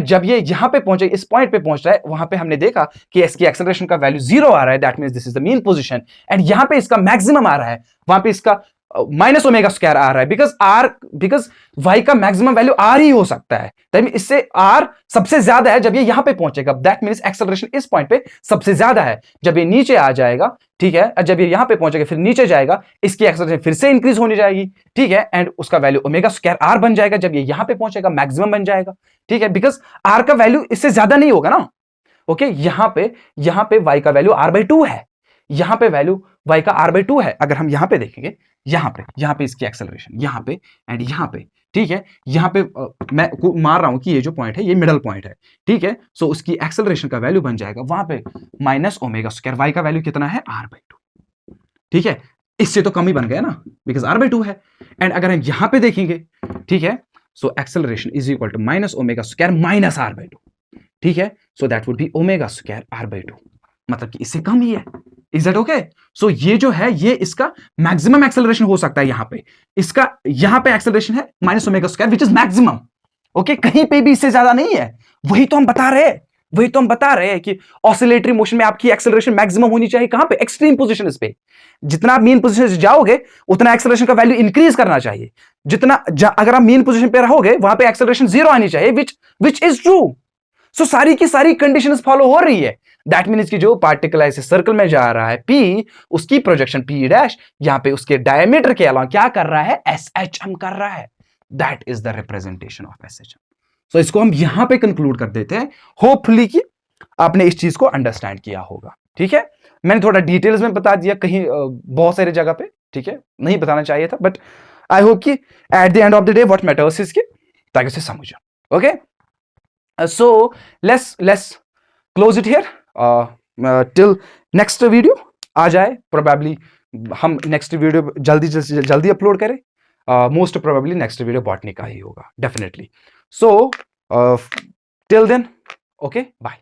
जब ये यहां पे पहुंचे, इस पॉइंट पे पहुंच रहा है, वहां पे हमने देखा कि इसकी एक्सेलरेशन का वैल्यू 0 आ रहा है, that means this is the mean position. And यहां पे इसका मैक्सिमम आ रहा है, वहां पे इसका माइनस ओमेगा स्क्वायर आ रहा है, बिकॉज y का मैक्सिमम वैल्यू r ही हो सकता है। दैट मींस इससे r सबसे ज्यादा है जब ये यहां पे पहुंचेगा, दैट मींस एक्सेलरेशन इस पॉइंट पे सबसे ज्यादा है। जब ये नीचे आ जाएगा, ठीक है, जब ये यहां पे पहुंचेगा फिर नीचे जाएगा, इसकी एक्सेलरेशन फिर से इंक्रीज होने जाएगी। ठीक है, एंड उसका वैल्यू ओमेगा स्क्वायर r बन जाएगा, जब ये यहां पे पहुंचेगा मैक्सिमम बन जाएगा। ठीक है, बिकॉज r का वैल्यू इससे ज्यादा नहीं होगा ना। ओके, यहां पे y का वैल्यू r/2 है, यहां पे वैल्यू y का r/2 है। अगर हम यहां पे देखेंगे, यहां पे इसकी एक्सेलरेशन यहां पे एंड यहां पे, ठीक है, यहां पे मैं मार रहा हूं कि ये जो पॉइंट है ये मिडल पॉइंट है। ठीक है, सो उसकी एक्सेलरेशन का वैल्यू बन जाएगा वहां पे माइनस ओमेगा स्क्वायर, y का वैल्यू कितना है, r/2। ठीक है, इससे तो कम ही बन गया ना, बिकॉज r/2 है। एंड अगर हम यहां पे देखेंगे, ठीक है, so acceleration is equal to minus omega square minus r/2। ठीक है, so that would be omega square r/2, मतलब कि इससे कम ही है। Is that okay? सो ये जो है ये इसका मैक्सिमम एक्सेलरेशन हो सकता है। यहां पे इसका यहां पे एक्सेलरेशन है minus omega square which is maximum. Okay, कहीं पे भी इससे ज्यादा नहीं है। वही तो हम बता रहे हैं कि ऑसिलेटरी मोशन में आपकी एक्सेलरेशन मैक्सिमम होनी चाहिए कहां पे, एक्सट्रीम पोजीशन पे। जितना आप मीन पोजीशन से जाओगे उतना एक्सेलरेशन का वैल्यू इंक्रीज करना चाहिए। अगर आप मीन पोजीशन पे रहोगे वहां पे एक्सेलरेशन 0 आनी चाहिए, विच इज ट्रू। सो सारी की सारी कंडीशंस फॉलो हो रही है। दैट मीन्स कि जो पार्टिकल ऐसे सर्कल में जा रहा है P, उसकी प्रोजेक्शन P डैश यहां पे उसके डायमीटर के अलावा क्या कर रहा है, SHM कर रहा है। That is the representation of SHM। सो इसको हम यहां पे कंक्लूड कर देते हैं, होपफुली कि आपने इस चीज को अंडरस्टैंड किया होगा। ठीक है, मैंने थोड़ा डिटेल्स में बता दिया कहीं बहुत सारी जगह पे, ठीक है, नहीं बताना चाहिए था, बट आई होप कि at the end of the day what matters is कि ताकि उसे समझो। Okay, so let's close it here till next video आ जाए। प्रोबेबली हम नेक्स्ट वीडियो जल्दी अपलोड करें, most probably next video botany का ही होगा definitely. So till then, okay, bye.